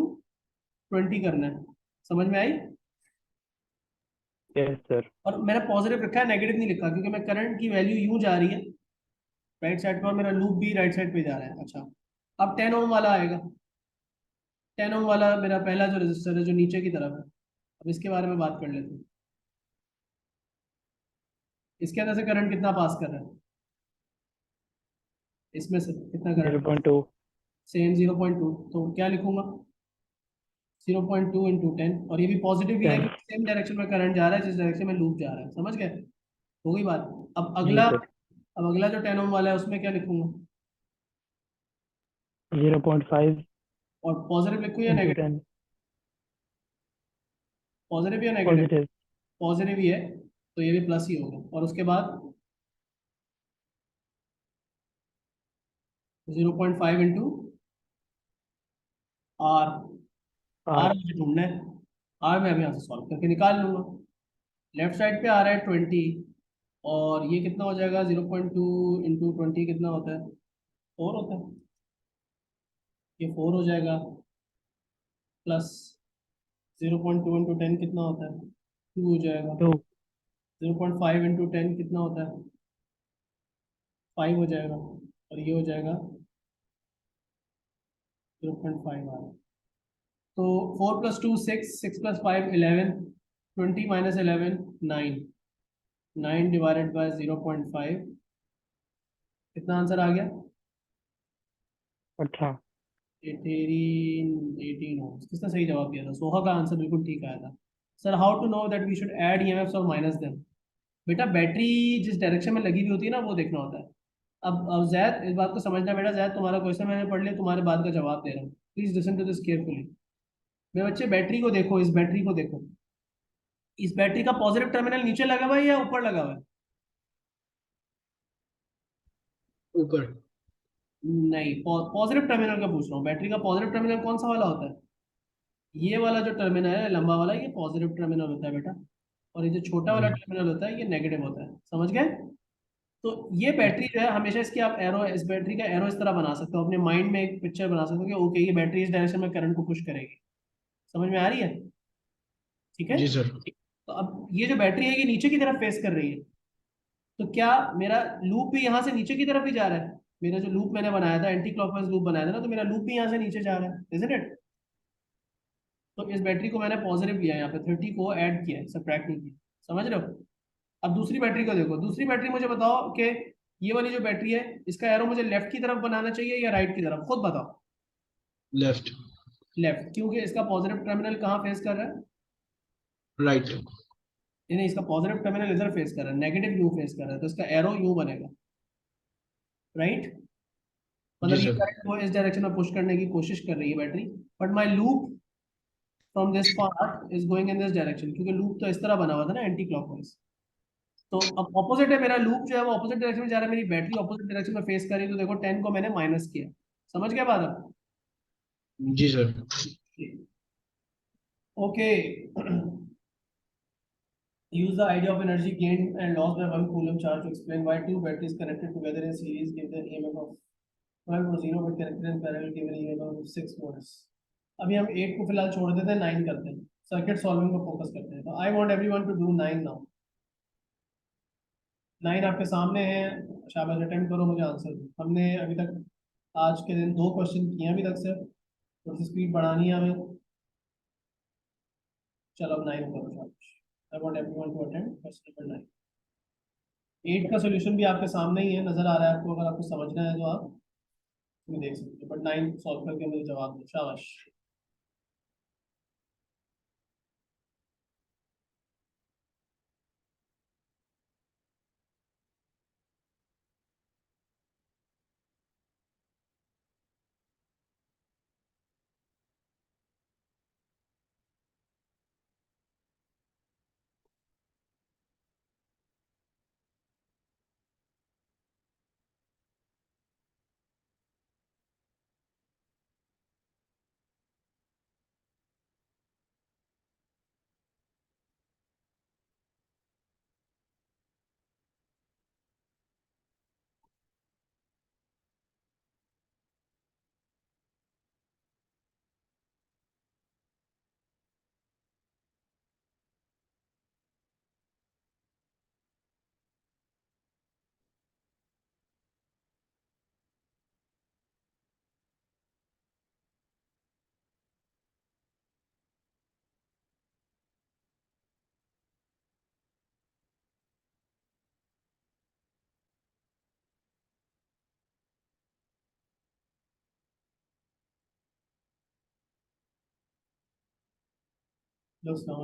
20 करना है। समझ में आई? Yes sir. और मैंने पॉजिटिव रखा है, नेगेटिव नहीं लिखा, क्योंकि मैं करंट की वैल्यू यूं जा रही है राइट साइड पर, और मेरा लूप भी राइट साइड पे जा रहा है। अच्छा, अब 10 ओम वाला आएगा। 10 ओम वाला मेरा पहला जो रजिस्टर है जो नीचे की तरफ है, अब इसके बारे में बात कर लेते हैं। इसके अंदर से करंट कितना पास कर रहा है? इसमें से कितना करंट? 0.2। सेम 0.2, तो क्या लिखूंगा? 0.2 इंटू 10, और ये भी पॉजिटिव ही है 10। क्योंकि सेम डायरेक्शन में करंट जा रहा है जिस डायरेक्शन में लूप जा रहा है। समझ गए? हो गई बात। अब जी अगला, सर। अब अगला जो 10 ओम वाला है उसमें क्या लिखूंगा? 0.5 और पॉजिटिव लिखूँ या इंटू नेगेटिव? 10। पॉजिटिव या नेगेटिव? पॉजिटिव। पॉजिटिव ही है, तो ये भी प्लस ही होगा। और उसके बाद 0.5 इंटू आर। आर 8। मुझे ढूंढना है। आर मैं अभी यहाँ से सॉल्व करके निकाल लूंगा। लेफ्ट साइड पे आ रहा है 20, और ये कितना हो जाएगा? 0.2 इंटू 20 कितना होता है? 4 होता है। ये 4 हो जाएगा, प्लस 0.2 इंटू 10 कितना होता है? 2 हो जाएगा। 2। 0.5 इंटू 10 कितना होता है? 5 हो जाएगा, और ये हो जाएगा 0.5 आर। तो 4 plus 2 6, 6 plus 5 11, 20 minus 11 9, 9 divided by 0.5, कितना आंसर आ गया? 18। 18 होम्स। किसने सही जवाब दिया था? सोहा का आंसर बिल्कुल ठीक आया था। Sir how to know that we should add EMFs और माइनस देम? बेटा बैटरी जिस डायरेक्शन में लगी हुई होती है ना, वो देखना होता है। अब जैद इस बात को समझना बेटा, जैद तुम्हारा क्वेश्चन मैंने पढ़ लिया, तुम्हारे बात का जवाब दे रहा हूँ, please listen to this carefully. मेरे बच्चे बैटरी को देखो, इस बैटरी को देखो। इस बैटरी का पॉजिटिव टर्मिनल नीचे लगा हुआ है या ऊपर लगा हुआ है? ऊपर। नहीं, पॉजिटिव टर्मिनल का पूछ रहा हूँ। बैटरी का पॉजिटिव टर्मिनल कौन सा वाला होता है? ये वाला जो टर्मिनल है लंबा वाला, ये पॉजिटिव टर्मिनल होता है बेटा, और ये जो छोटा वाला टर्मिनल होता है ये नेगेटिव होता है। समझ गए? तो ये बैटरी जो है, हमेशा इसकी आप एरो, इस बैटरी का एरो इस तरह बना सकते हो, अपने माइंड में एक पिक्चर बना सकते हो कि ओके ये बैटरी इस डायरेक्शन में करंट को पुश करेगी। समझ में आ रही है? ठीक है। जी सर। तो अब ये जो बैटरी है ये नीचे की तरफ फेस कर रही है, तो क्या मेरा लूप भी यहाँ से नीचे की तरफ ही जा रहा है? मेरा जो लूप मैंने बनाया था, एंटी क्लॉकवाइज लूप बनाया था ना, तो मेरा लूप भी यहाँ से नीचे जा रहा है, इजंट इट? तो इस बैटरी को मैंने पॉजिटिव लिया, यहाँ पे 30 को ऐड किया, सब्ट्रैक्ट नहीं किया। समझ रहे हो? अब दूसरी बैटरी को देखो, दूसरी बैटरी मुझे बताओ कि ये वाली जो बैटरी है, इसका एरो मुझे लेफ्ट की तरफ बनाना चाहिए या राइट की तरफ, खुद बताओ। लेफ्ट। लेफ्ट, क्योंकि इसका पॉजिटिव टर्मिनल कहाँ फेस कर रहा है? राइट। नहीं, इसका पॉजिटिव टर्मिनल इधर फेस कर रहा है, नेगेटिव यू फेस कर रहा है, तो इसका एरो यू बनेगा, राइट? जी मतलब ये सर। करंट को इस डायरेक्शन में पुश करने की कोशिश कर रही है battery, but my loop from this part is going in this direction, क्योंकि लूप तो इस तरह बना हुआ था ना, एंटी क्लॉकवाइज। तो अब ऑपोजिट है, मेरा लूप जो है वो ऑपोजिट डायरेक्शन में जा रहा है, मेरी बैटरी ऑपोजिट डायरेक्शन में फेस कर रही है, तो देखो 10 को मैंने माइनस किया। समझ गया बात अब? जी sir. Okay. Use the idea of energy gained and lost by one coulomb charge to explain why two batteries connected together in series give the EMF of 12 or 0 but connected in parallel give an EMF of 6 volts. अभी हम 8 को फिलहाल छोड़ देते हैं, 9 करते हैं, circuit solving को फोकस करते हैं। तो I want everyone to do 9 now. 9 आपके सामने है, शाबाश, अटेम्प्ट करो, मुझे आंसर दो। हमने अभी तक आज के दिन 2 क्वेश्चन किए अभी तक, सिर्फ थोड़ी सी स्पीड बढ़ानी है हमें। चलो अब 9 करो, शाबाश। I want everyone to attempt question number 9। 8 का सोल्यूशन भी आपके सामने ही है, नजर आ रहा है आपको, अगर आपको समझना है तो आप इसमें देख सकते हो, बट 9 सॉल्व करके मुझे जवाब दो, शाबाश। दोस्तों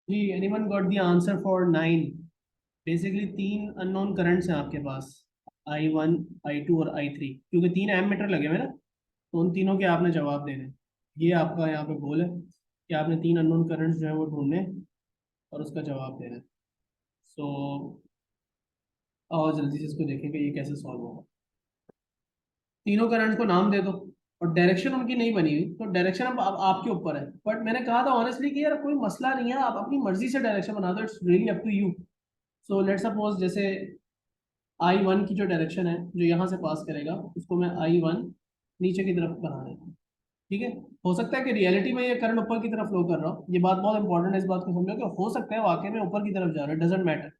जी, anyone got the answer for 9? Basically 3 unknown currents हैं आपके पास, I1, I2 और I3, क्योंकि 3 एमीटर लगे हुए ना, तो उन तीनों के आपने जवाब देने हैं। ये आपका यहाँ पे गोल है कि आपने 3 अननोन करंट्स जो है वो ढूंढने और उसका जवाब देना है। सो आओ जल्दी से इसको देखें कि ये कैसे सॉल्व होगा। तीनों करंट्स को नाम दे दो और डायरेक्शन उनकी नहीं बनी हुई, तो डायरेक्शन अब आपके ऊपर है। बट मैंने कहा था ऑनेस्टली कि यार कोई मसला नहीं है, आप अपनी मर्जी से डायरेक्शन बना दो, it's really up to you. So let's suppose जैसे I1 की जो डायरेक्शन है जो यहाँ से पास करेगा उसको मैं I1 नीचे की तरफ बना देता हूँ। ठीक है, हो सकता है कि रियलिटी में ये करंट ऊपर की तरफ फ्लो कर रहा हो, ये बात बहुत इंपॉर्टेंट है, इस बात को समझो कि हो सकता है वाकई में ऊपर की तरफ जा रहा है, डजेंट मैटर।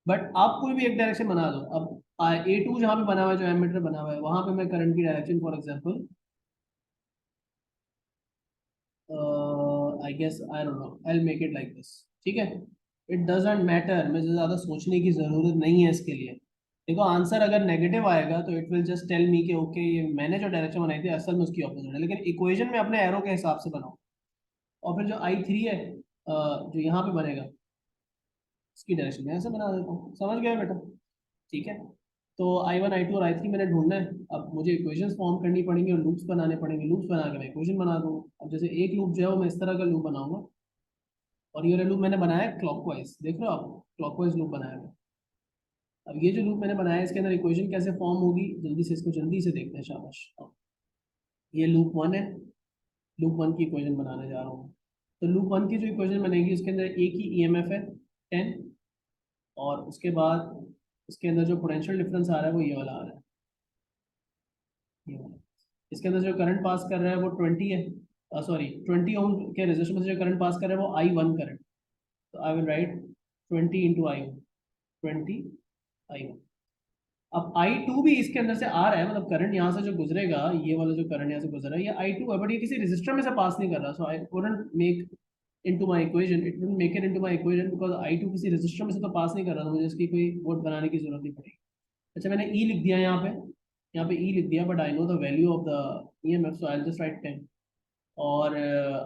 बट आप कोई भी एक डायरेक्शन बना दो। अब A2 जहाँ पे बना हुआ है, जो एमीटर बना हुआ है, वहां पे मैं करंट की direction for example I guess I don't know, I will make it like this. ठीक है, इट डजेंट मैटर, मुझे ज़्यादा सोचने की ज़रूरत नहीं है इसके लिए। देखो आंसर अगर नेगेटिव आएगा तो it will just tell me कि ओके ये मैंने जो डायरेक्शन बनाई थी असल में उसकी ऑपोजिट है, लेकिन इक्वेशन में अपने एरो के हिसाब से बनाओ। और फिर जो I3 है जो यहाँ पे बनेगा इसकी डायरेक्शन मैं ऐसे बना देता हूँ। समझ गए बेटा? ठीक है, तो I1, I2 और I3 मैंने ढूंढना है। अब मुझे इक्वेशंस फॉर्म करनी पड़ेंगी और लूप्स बनाने पड़ेंगे, लूप्स बना के मैं इक्वेशन बना दूंगा। अब जैसे एक लूप जो है वो मैं इस तरह का लूप बनाऊंगा, और ये लूप मैंने बनाया है क्लॉकवाइज, देख रहे हो आप, क्लॉकवाइज लूप बनाया है। अब ये जो लूप मैंने बनाया है इसके अंदर इक्वेशन कैसे फॉर्म होगी, जल्दी से इसको जल्दी से देखते हैं, शाबाश। ये लूप 1 है, लूप 1 की इक्वेशन बनाने जा रहा हूँ। तो लूप 1 की जो इक्वेशन बनेगी उसके अंदर एक ही EMF है 10, और उसके बाद इसके अंदर जो पोटेंशियल डिफरेंस आ रहा है वो ये वाला आ रहा है, ये वाला। इसके अंदर जो करंट पास कर रहा है वो 20 है, सॉरी 20 ओम के रेजिस्टर में से जो करंट पास कर रहा है वो I1 करंट। तो I will write 20 into I1, 20 I1। अब I2 भी इसके अंदर से आ रहा है, मतलब करंट यहाँ से जो गुजरेगा, ये वाला जो करंट यहाँ से गुजर रहा है ये I2 है, बट ये किसी रेजिस्टर में से पास नहीं कर रहा, so I wouldn't make into my equation, it will make it into my equation because I2 किसी रेजिस्टर में से तो पास नहीं कर रहा, तो मुझे इसकी कोई वोट बनाने की जरूरत नहीं पड़ेगी। अच्छा, मैंने E लिख दिया यहाँ पे, यहाँ पे E लिख दिया, but I know the value of the EMF, so I just right 10। और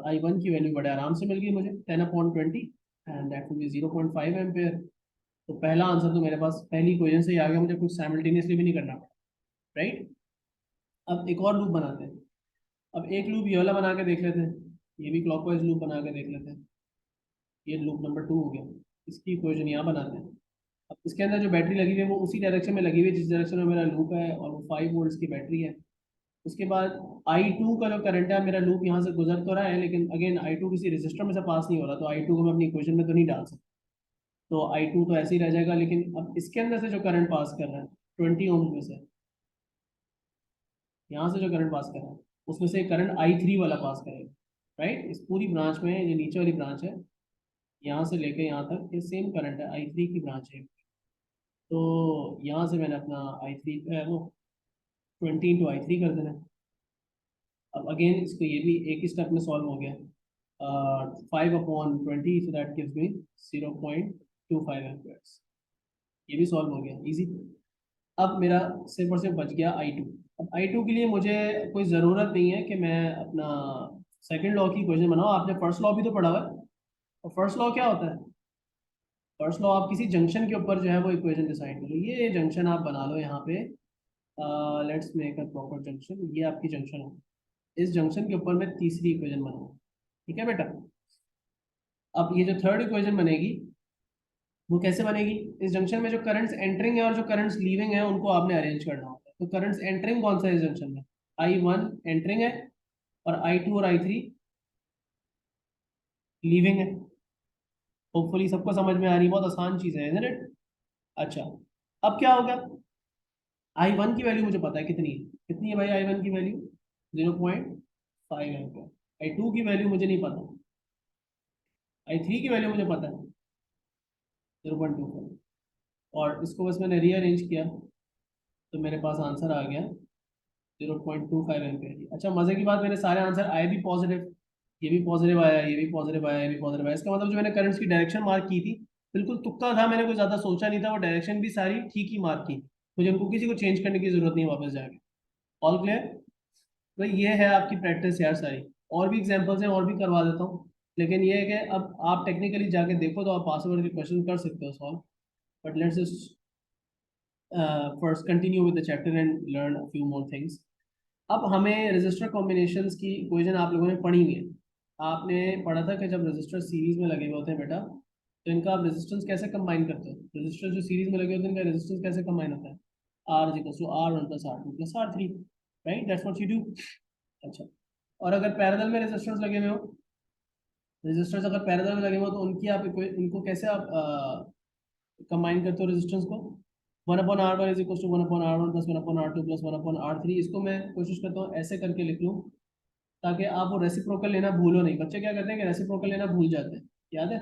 I1 की वैल्यू बड़े आराम से मिल गई मुझे, 10/20, and that will be 0.5 ampere. तो पहला आंसर तो मेरे पास पहली इक्वेशन से ही आ गया, मुझे कुछ साइमल्टेनियसली भी नहीं करना पड़ा, राइट। अब एक और लूप बनाते हैं। अब एक लूप ये वाला बना के देख लेते हैं, ये भी क्लॉकवाइज लूप बना के देख लेते हैं। ये लूप नंबर 2 हो गया, इसकी इक्वेशन यहाँ बनाते हैं। अब इसके अंदर जो बैटरी लगी हुई है वो उसी डायरेक्शन में लगी हुई है जिस डायरेक्शन में मेरा लूप है, और वो 5 वोल्ट्स की बैटरी है। उसके बाद I2 का जो करंट है, मेरा लूप यहाँ से गुजर तो रहा है, लेकिन अगेन I2 किसी रजिस्टर में से पास नहीं हो रहा, तो I2 को मैं अपनी इक्वेशन में तो नहीं डाल सकता, तो I2 तो ऐसे ही रह जाएगा। लेकिन अब इसके अंदर से जो करंट पास कर रहा है 20 ओम में से, यहाँ से जो करंट पास कर रहा है उसमें से करंट I3 वाला पास करेगा, राइट। इस पूरी ब्रांच में ये नीचे वाली ब्रांच है, यहाँ से लेके यहाँ तक ये सेम करंट है, I3 की ब्रांच है। तो यहाँ से मैंने अपना I3 वो 20 × I3 कर देना है। अब अगेन इसको ये भी एक ही स्टेप में सॉल्व हो गया, 5/20, so that gives me 0.25 amperes। ये भी सॉल्व हो गया, इजी। अब मेरा सिर्फ और सिर्फ बच गया I2। अब I2 के लिए मुझे कोई ज़रूरत नहीं है कि मैं अपना सेकंड लॉ की इक्वेशन बनाऊँ, आपने फर्स्ट लॉ भी तो पढ़ा हुआ है। और फर्स्ट लॉ क्या होता है? फर्स्ट लॉ आप किसी जंक्शन के ऊपर जो है वो इक्वेशन डिसाइड करो। ये जंक्शन आप बना लो यहाँ पे, let's make a proper junction, ये आपकी जंक्शन हो, इस जंक्शन के ऊपर मैं तीसरी इक्वेशन बनाऊँ। ठीक है बेटा। अब ये जो थर्ड इक्वेशन बनेगी वो कैसे बनेगी, इस जंक्शन में जो करंट्स एंटरिंग है और जो करंट्स लीविंग है उनको आपने अरेंज करना होता है। तो करंट्स एंटरिंग कौन सा है इस जंक्शन में? I1 एंटरिंग है, और I2 और I3 लीविंग है। होपफुली सबको समझ में आ रही है, बहुत आसान चीज़ है, isn't it? अच्छा, अब क्या होगा, I1 की वैल्यू मुझे पता है कितनी है, कितनी है भाई I1 की वैल्यू? 0.5 एम्पियर। I2 की वैल्यू मुझे नहीं पता, I3 की वैल्यू मुझे पता है 0.25, और इसको बस मैंने रीअरेंज किया तो मेरे पास आंसर आ गया 0.25 एम्पियर की। अच्छा, मजे की बात, मेरे सारे आंसर आए भी पॉजिटिव, ये भी पॉजिटिव आया, ये भी पॉजिटिव आया, ये भी पॉजिटिव आया। इसका मतलब जो मैंने करंट्स की डायरेक्शन मार्क की थी बिल्कुल तुक्का था, मैंने कोई ज्यादा सोचा नहीं था, वो डायरेक्शन भी सारी ठीक ही मार्क की, मुझे उनको किसी को चेंज करने की जरूरत नहीं वापस जाके। All clear? तो ये है आपकी प्रैक्टिस यार सारी, और भी एग्जाम्पल्स हैं और भी करवा देता हूँ। लेकिन ये है कि अब आप टेक्निकली जाके देखो तो आप पासवर्ड के क्वेश्चन कर सकते हो solve, but let's just first continue with the chapter and learn a few more things. अब हमें रजिस्टर कॉम्बिनेशंस की इक्वेशन आप लोगों ने पढ़ी हुई है। आपने पढ़ा था कि जब रजिस्टर सीरीज में लगे हुए होते हैं बेटा, तो इनका आप रेजिस्टेंस कैसे कंबाइन करते हो? रजिस्टर जो सीरीज में लगे होते हैं इनका रेजिस्टेंस कैसे कंबाइन होता है? R is equals to R1 plus R2 plus R3, right? That's what you do. अच्छा, और अगर पैरेलल में रेजिस्टेंस लगे हुए हो, रेजिस्टर्स अगर पैरेलल में लगे हुए हो तो उनकी आप इनको कैसे आप कंबाइन करते हो रेजिस्टेंस को? 1/R1 is equal to 1/R1 plus 1/R2 plus 1/R3। इसको मैं कोशिश करता हूँ ऐसे करके लिख लूँ ताकि आप वो रेसिप्रोकल लेना भूलो नहीं। बच्चे क्या करते हैं कि रेसिप्रोकल लेना भूल जाते हैं, याद है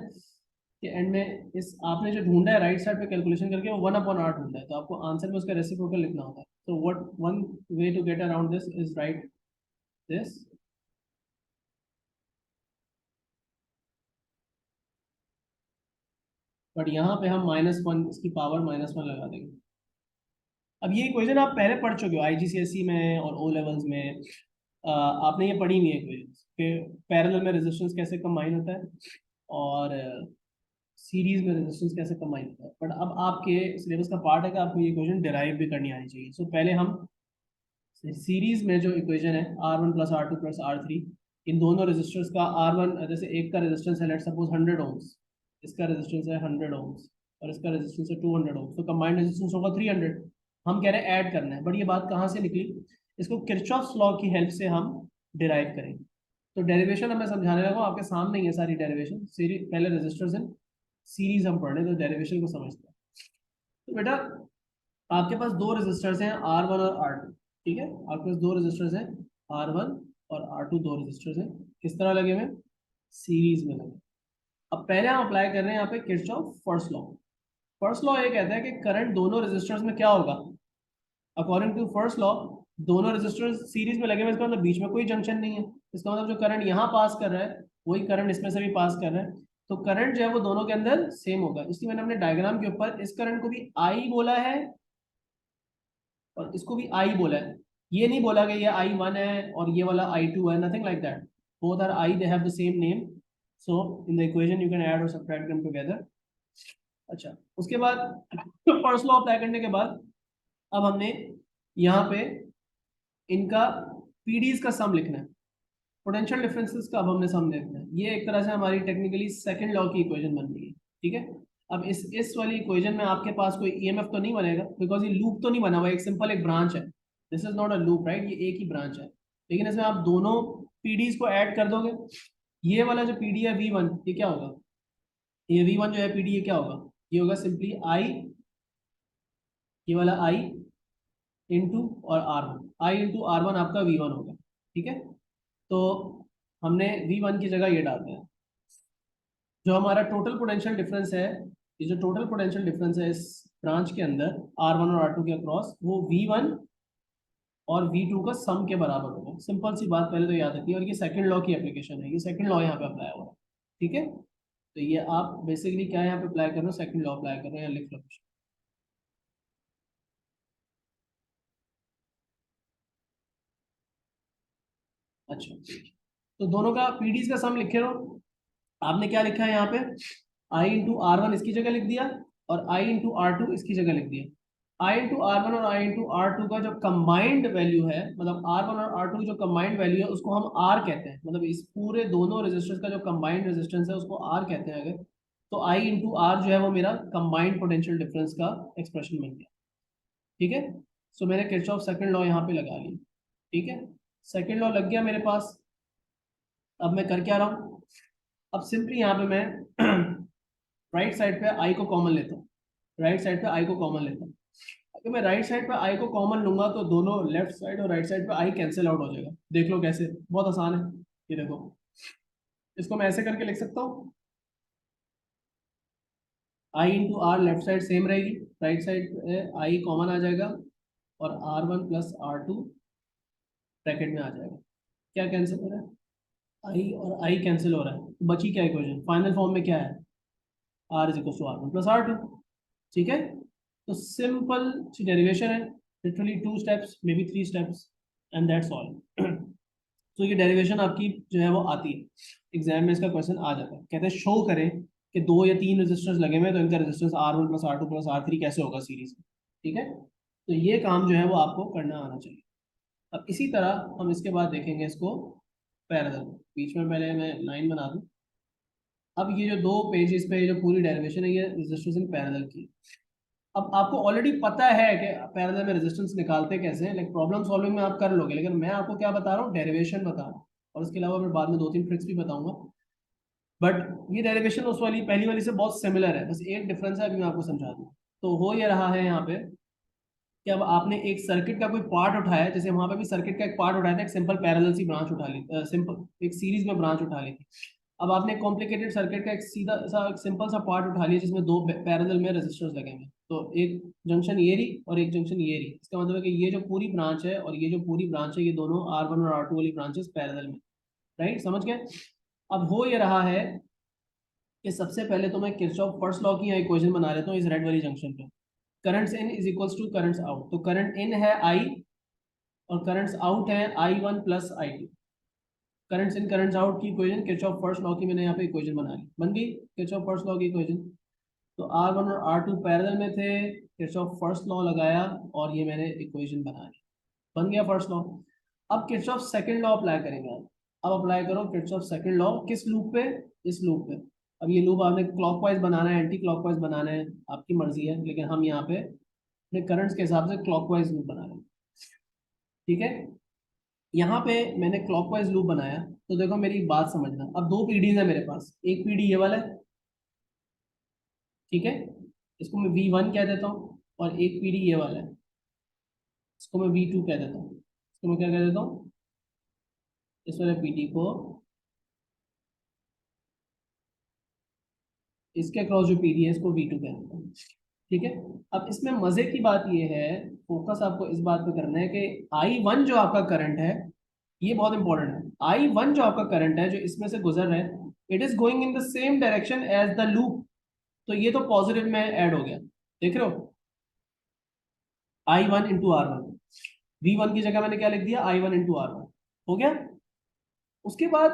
कि एंड में इस आपने जो ढूंढा है राइट साइड पे कैलकुलेशन करके वो 1/R ढूंढा है, तो आपको आंसर में उसका रेसिप्रोकल लिखना होता है। तो what one way to get around this is right this, but यहाँ पे हम -1 इसकी पावर -1 लगा देंगे। अब ये इक्वेशन आप पहले पढ़ चुके हो IGCSE में और O लेवल्स में, आपने ये पढ़ी हुई है इक्वेशन कि पैरेलल में रेजिस्टेंस कैसे कंबाइन होता है और सीरीज में रेजिस्टेंस कैसे कंबाइन होता है। बट अब आपके सिलेबस का पार्ट है कि आपको ये इक्वेशन डिराइव भी करनी आनी चाहिए। सो पहले हम सीरीज में जो इक्वेशन है R1 plus R2 plus R3, इन दोनों रेजिस्टर्स का R1 जैसे एक का रेजिस्टेंस है लेट सपोज 100 ओम्स, इसका रेजिस्टेंस है 100 ओम्स और इसका रेजिस्टेंस है 200 ओम्स, तो कंबाइंड रेजिस्टेंस होगा 300। हम कह रहे हैं ऐड करना है, बट ये बात कहाँ से निकली? इसको किरचॉफ्स लॉ की हेल्प से हम डिराइव करेंगे। तो डेरिवेशन मैं समझाने लगा, आपके सामने ही है सारी डेरिवेशन। पहले रेजिस्टर्स इन सीरीज हम पढ़ रहे तो डेरिवेशन को समझते हैं। तो बेटा आपके पास दो रेजिस्टर्स हैं R1 और R2, ठीक है? आपके पास दो रेजिस्टर्स हैं R1 और R2, दो रेजिस्टर्स हैं किस तरह लगे हुए? सीरीज में लगे। अब पहले हम अप्लाई कर रहे हैं यहाँ पे Kirchhoff first law. First law ये कहता है कि करंट दोनों रेजिस्टर्स में क्या होगा? अकॉर्डिंग टू फर्स्ट लॉ दोनों रेजिस्टर्स सीरीज में लगे हुए, इसका मतलब बीच में कोई जंक्शन नहीं है। इसका मतलब जो करंट यहाँ पास कर रहा है वही करंट इसमें से भी पास कर रहा है, तो करंट जो है वो दोनों के अंदर सेम होगा। इसलिए मैंने अपने डायग्राम के ऊपर इस करंट को भी I बोला है और इसको भी I बोला है। ये नहीं बोला कि ये I1 है और ये वाला I2 है, nothing like that. Both are I, they have the same name, so in the equation you can add और सब्ट्रैक्ट देम टुगेदर। अच्छा, उसके बाद फर्स्ट लॉ अप्लाई करने के बाद अब हमने यहाँ पे इनका पीडीज का सम लिखना है, पोटेंशियल डिफरेंसेस का अब हमने सम लिखना है। ये एक तरह से हमारी टेक्निकली सेकंड लॉ की इक्वेशन बन रही है, ठीक है? अब इस वाली इक्वेशन में आपके पास कोई ईएमएफ तो नहीं बनेगा बिकॉज ये लूप तो नहीं बना हुआ, एक सिंपल एक ब्रांच है। This is not a loop, right? ये एक ही ब्रांच है, लेकिन इसमें आप दोनों पीडीज को ऐड कर दोगे। ये वाला जो पीडी है V1, ये क्या होगा? ये V1 जो है पीडी, ये क्या होगा? ये होगा सिंपली I, ये वाला I इंटू और R1, I इंटू R1 आपका V1 होगा, ठीक है? तो हमने V1 की जगह ये डालते हैं। जो हमारा टोटल पोटेंशियल डिफरेंस है, ये जो टोटल पोटेंशियल डिफरेंस है इस ब्रांच के अंदर R1 और R2 के अक्रॉस, वो V1 और V2 का सम के बराबर होगा। सिंपल सी बात पहले तो याद रखिए, और ये सेकंड लॉ की एप्लीकेशन है, ये सेकंड लॉ यहाँ पे अप्लाई हो रहा है, ठीक है? तो ये आप बेसिकली क्या यहाँ पे अप्लाई कर रहे हो? सेकंड लॉ अप्लाई कर रहे हैं, लिख लो। अच्छा, तो दोनों का पीडीज का सम लिखे रहो। आपने क्या लिखा है यहाँ पे? I इंटू R1 इसकी जगह लिख दिया और I इंटू R2 इसकी जगह लिख दिया। I इंटू R1 और I इंटू R2 का जो कंबाइंड वैल्यू है, मतलब R1 और R2 की जो कंबाइंड वैल्यू है उसको हम R कहते हैं, मतलब इस पूरे दोनों रेजिस्टेंस का जो कंबाइंड रेजिस्टेंस है उसको R कहते हैं। अगर तो I इंटू R जो है वो मेरा कंबाइंड पोटेंशियल डिफरेंस का एक्सप्रेशन बन गया, ठीक है? सो मैंने किरचॉफ सेकंड लॉ यहाँ पे लगा ली, ठीक है? सेकंड लॉ लग गया मेरे पास। अब मैं कर क्या रहा हूँ? अब सिंपली यहाँ पे मैं राइट साइड पे I को कॉमन लेता हूँ, राइट साइड पे I को कॉमन लेता हूँ। अगर मैं राइट साइड पे I को कॉमन लूंगा तो दोनों लेफ्ट साइड और राइट साइड पे I कैंसिल आउट हो जाएगा। देख लो कैसे, बहुत आसान है। ये देखो, इसको मैं ऐसे करके लिख सकता हूँ, I into R left side same रहेगी, राइट साइड पे I कॉमन आ जाएगा और R1 प्लस R2 ब्रैकेट में आ जाएगा। क्या कैंसिल हो रहा है? I और I कैंसिल हो रहा है, तो बची क्या इक्वेशन? फाइनल फॉर्म में क्या है? R is equal to R1 plus R2, ठीक है? तो सिंपल डेरिवेशन है, literally 2 steps, maybe 3 steps, and that's all. तो ये डेरिवेशन आपकी जो है वो आती है, एग्जाम में इसका क्वेश्चन आ जाता है। कहते हैं शो करें कि 2 या 3 रेजिस्टेंस लगे हुए हैं तो इनका resistance R1 plus R2 plus R3 कैसे होगा सीरीज में, ठीक है। तो ये काम जो है वो आपको करना आना चाहिए। अब इसी तरह हम इसके बाद देखेंगे इसको पैरेलल, बीच में पहले मैं लाइन बना दूं। अब ये जो 2 पेजेस पे जो पूरी डेरिवेशन है ये रेजिस्टेंस इन पैरेलल की। अब आपको ऑलरेडी पता है कि पैरेलल में रेजिस्टेंस निकालते कैसे हैं, लेकिन प्रॉब्लम सॉल्विंग में आप कर लोगे, लेकिन मैं आपको क्या बता रहा हूँ, डेरिवेशन बता रहा हूँ, और इसके अलावा मैं बाद में 2-3 ट्रिक्स भी बताऊंगा। बट ये डेरिवेशन उस वाली पहली वाली से बहुत सिमिलर है, बस एक डिफरेंस है, अभी मैं आपको समझा दूँ। तो हो ये रहा है यहाँ पे कि अब आपने एक सर्किट का कोई पार्ट उठाया, जैसे वहां पे भी सर्किट का एक पार्ट उठाया था, एक सिंपल पैरेलल सी ब्रांच उठा ली, सिंपल एक सीरीज में ब्रांच उठा ली थी। अब आपने कॉम्प्लिकेटेड सर्किट का एक सीधा सा एक सिंपल सा पार्ट उठा लिया जिसमें 2 पैरेलल में रेजिस्टर्स लगे हैं, तो एक जंक्शन ये रही और एक जंक्शन ये रही। इसका मतलब है कि ये जो पूरी ब्रांच है और ये जो पूरी ब्रांच है, ये दोनों R1 और R2 वाली ब्रांचेस पैरेलल में, राइट, समझ गए। अब हो ये रहा है कि सबसे पहले तो मैं किरचॉफ फर्स्ट लॉ की इक्वेशन बना लेता हूँ इस रेड वाली जंक्शन पे। Currents in is equals to currents out, तो करंट इन है I और करंट्स आउट है I1 plus I2। Currents in currents out की इक्वेशन किरचॉफ फर्स्ट लॉ की मैंने यहाँ पे इक्वेशन बना ली, बन गई किरचॉफ फर्स्ट लॉ की इक्वेशन। तो R1 और R2 पैरेलल में थे, किरचॉफ फर्स्ट लॉ लगाया और ये मैंने इक्वेशन बना ली, बन गया फर्स्ट लॉ। अब किरचॉफ सेकंड लॉ अप्लाई करेंगे आप। अब अप्लाई करो किरचॉफ सेकंड लॉ किस लूप पे, इस लूप पे। अब ये लूप आपने क्लॉकवाइज बनाना है, एंटी क्लॉकवाइज बनाना है, आपकी मर्जी है, लेकिन हम यहाँ पे अपने करंट्स के हिसाब से क्लॉकवाइज लूप बना रहे हैं, ठीक है। यहाँ पे मैंने क्लॉकवाइज लूप बनाया, तो देखो मेरी बात समझना। अब 2 पीडीज है मेरे पास, एक पीडी ये वाला है, ठीक है, इसको मैं V1 कह देता हूँ, और एक पीडी ये वाला है, इसको मैं V2 कह देता हूँ। इसको मैं क्या कह देता हूँ, इस वाले पीडी को, इसके क्रॉस जो पीडी है इसको V2 कह देता हूँ, ठीक है। अब इसमें मजे की बात ये है, फोकस आपको इस बात पे करना है कि I1 जो आपका करंट है, ये बहुत इंपॉर्टेंट है, I1 जो आपका करंट है जो इसमें से गुजर रहा है, it is going in the same direction as the loop. तो ये तो पॉजिटिव में ऐड हो गया, देख रहे हो, I1 इंटू R1, V1 की जगह मैंने क्या लिख दिया, I1 इंटू R1, हो गया। उसके बाद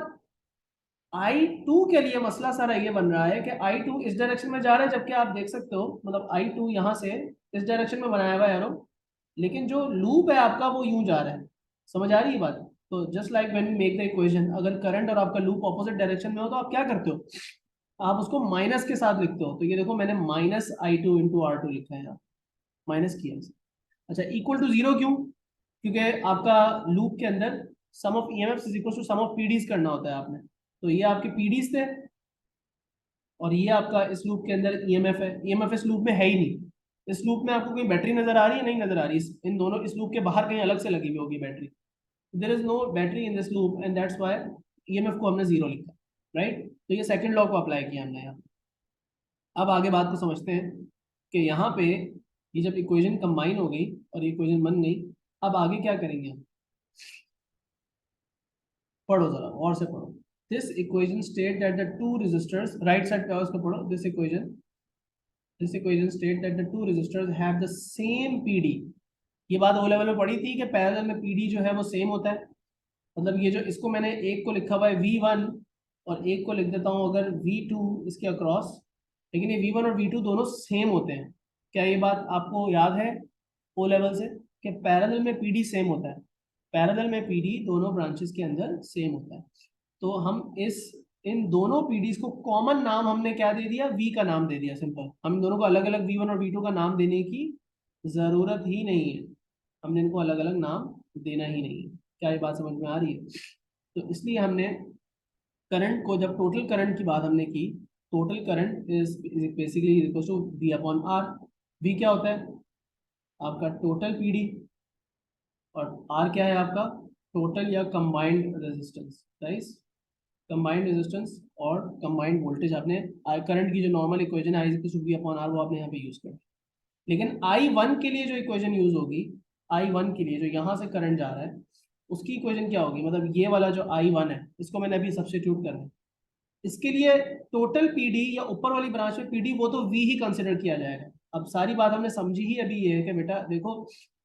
I2 के लिए मसला सारा ये बन रहा है कि I2 इस डायरेक्शन में जा रहा है, जबकि आप देख सकते हो, मतलब I2 यहाँ से इस डायरेक्शन में बनाया हुआ है एरो, लेकिन जो लूप है आपका वो यूं जा रहा है, समझ आ रही है बात। तो just like when we make the equation, अगर करंट और आपका लूप ऑपोजिट डायरेक्शन में हो तो आप क्या करते हो, आप उसको माइनस के साथ लिखते हो। तो ये देखो मैंने माइनस I2 इंटू R2 लिखा है यहाँ, माइनस किया। अच्छा, इक्वल टू 0 क्यों, क्योंकि आपका लूप के अंदर sum of EMF is equal to sum of PDs करना होता है आपने। तो ये आपके PDs थे और ये आपका इस लूप के अंदर EMF है। EMF इस लूप में है ही नहीं, इस लूप में आपको कोई बैटरी नजर आ रही है, नहीं नजर आ रही, इन दोनों इस लूप के बाहर कहीं अलग से लगी हुई होगी battery. There is no battery in this loop and that's why EMF को हमने 0 लिखा, राइट। तो ये सेकंड लॉ को अप्लाई किया हमने यहाँ। अब आगे बात को समझते हैं कि यहाँ पे ये जब इक्वेशन कंबाइन हो गई और ये इक्वेशन बन गई, अब आगे क्या करेंगे हम, पढ़ो जरा और से पढ़ो। This equation state that the two resistors, right side पे आओ इसको पढ़ो। This equation state that the two resistors have the same PD. ये बात ओ लेवल में पढ़ी थी कि पैरेलल में पीडी जो है वो सेम होता है। मतलब ये जो इसको मैंने एक को लिखा हुआ है V1 और एक को लिख देता हूँ अगर V2 इसके अक्रॉस, लेकिन ये V1 और V2 दोनों सेम होते हैं। क्या ये बात आपको याद है ओ लेवल से कि पैरेलल में पीडी सेम होता है, पैरेलल में पीडी दोनों ब्रांचेस के अंदर सेम होता है। तो हम इन दोनों पीडीज को कॉमन नाम हमने क्या दे दिया, V का नाम दे दिया, सिंपल। हम इन दोनों को अलग अलग V1 और V2 का नाम देने की जरूरत ही नहीं है, हमने इनको अलग अलग नाम देना ही नहीं है। क्या ये बात समझ में आ रही है। तो इसलिए हमने करंट को, जब टोटल करंट की बात हमने की, total current is basically equal to V upon R। V क्या होता है, आपका टोटल पीडी, और R क्या है आपका टोटल या combined resistance, right, combined resistance और कंबाइंड वोल्टेज। आपने करंट की जो नॉर्मल इक्वेशन है I अपॉन R वो आपने यहाँ पे यूज कर। लेकिन I1 के लिए जो इक्वेशन यूज होगी, I1 के लिए जो यहाँ से करंट जा रहा है उसकी इक्वेशन क्या होगी, मतलब ये वाला जो I1 है इसको मैंने अभी सब्स्टिट्यूट करना है। इसके लिए टोटल पीडी या ऊपर वाली ब्रांच में पीडी वो तो V ही कंसिडर किया जाएगा, अब सारी बात हमने समझी ही अभी ये है कि बेटा देखो,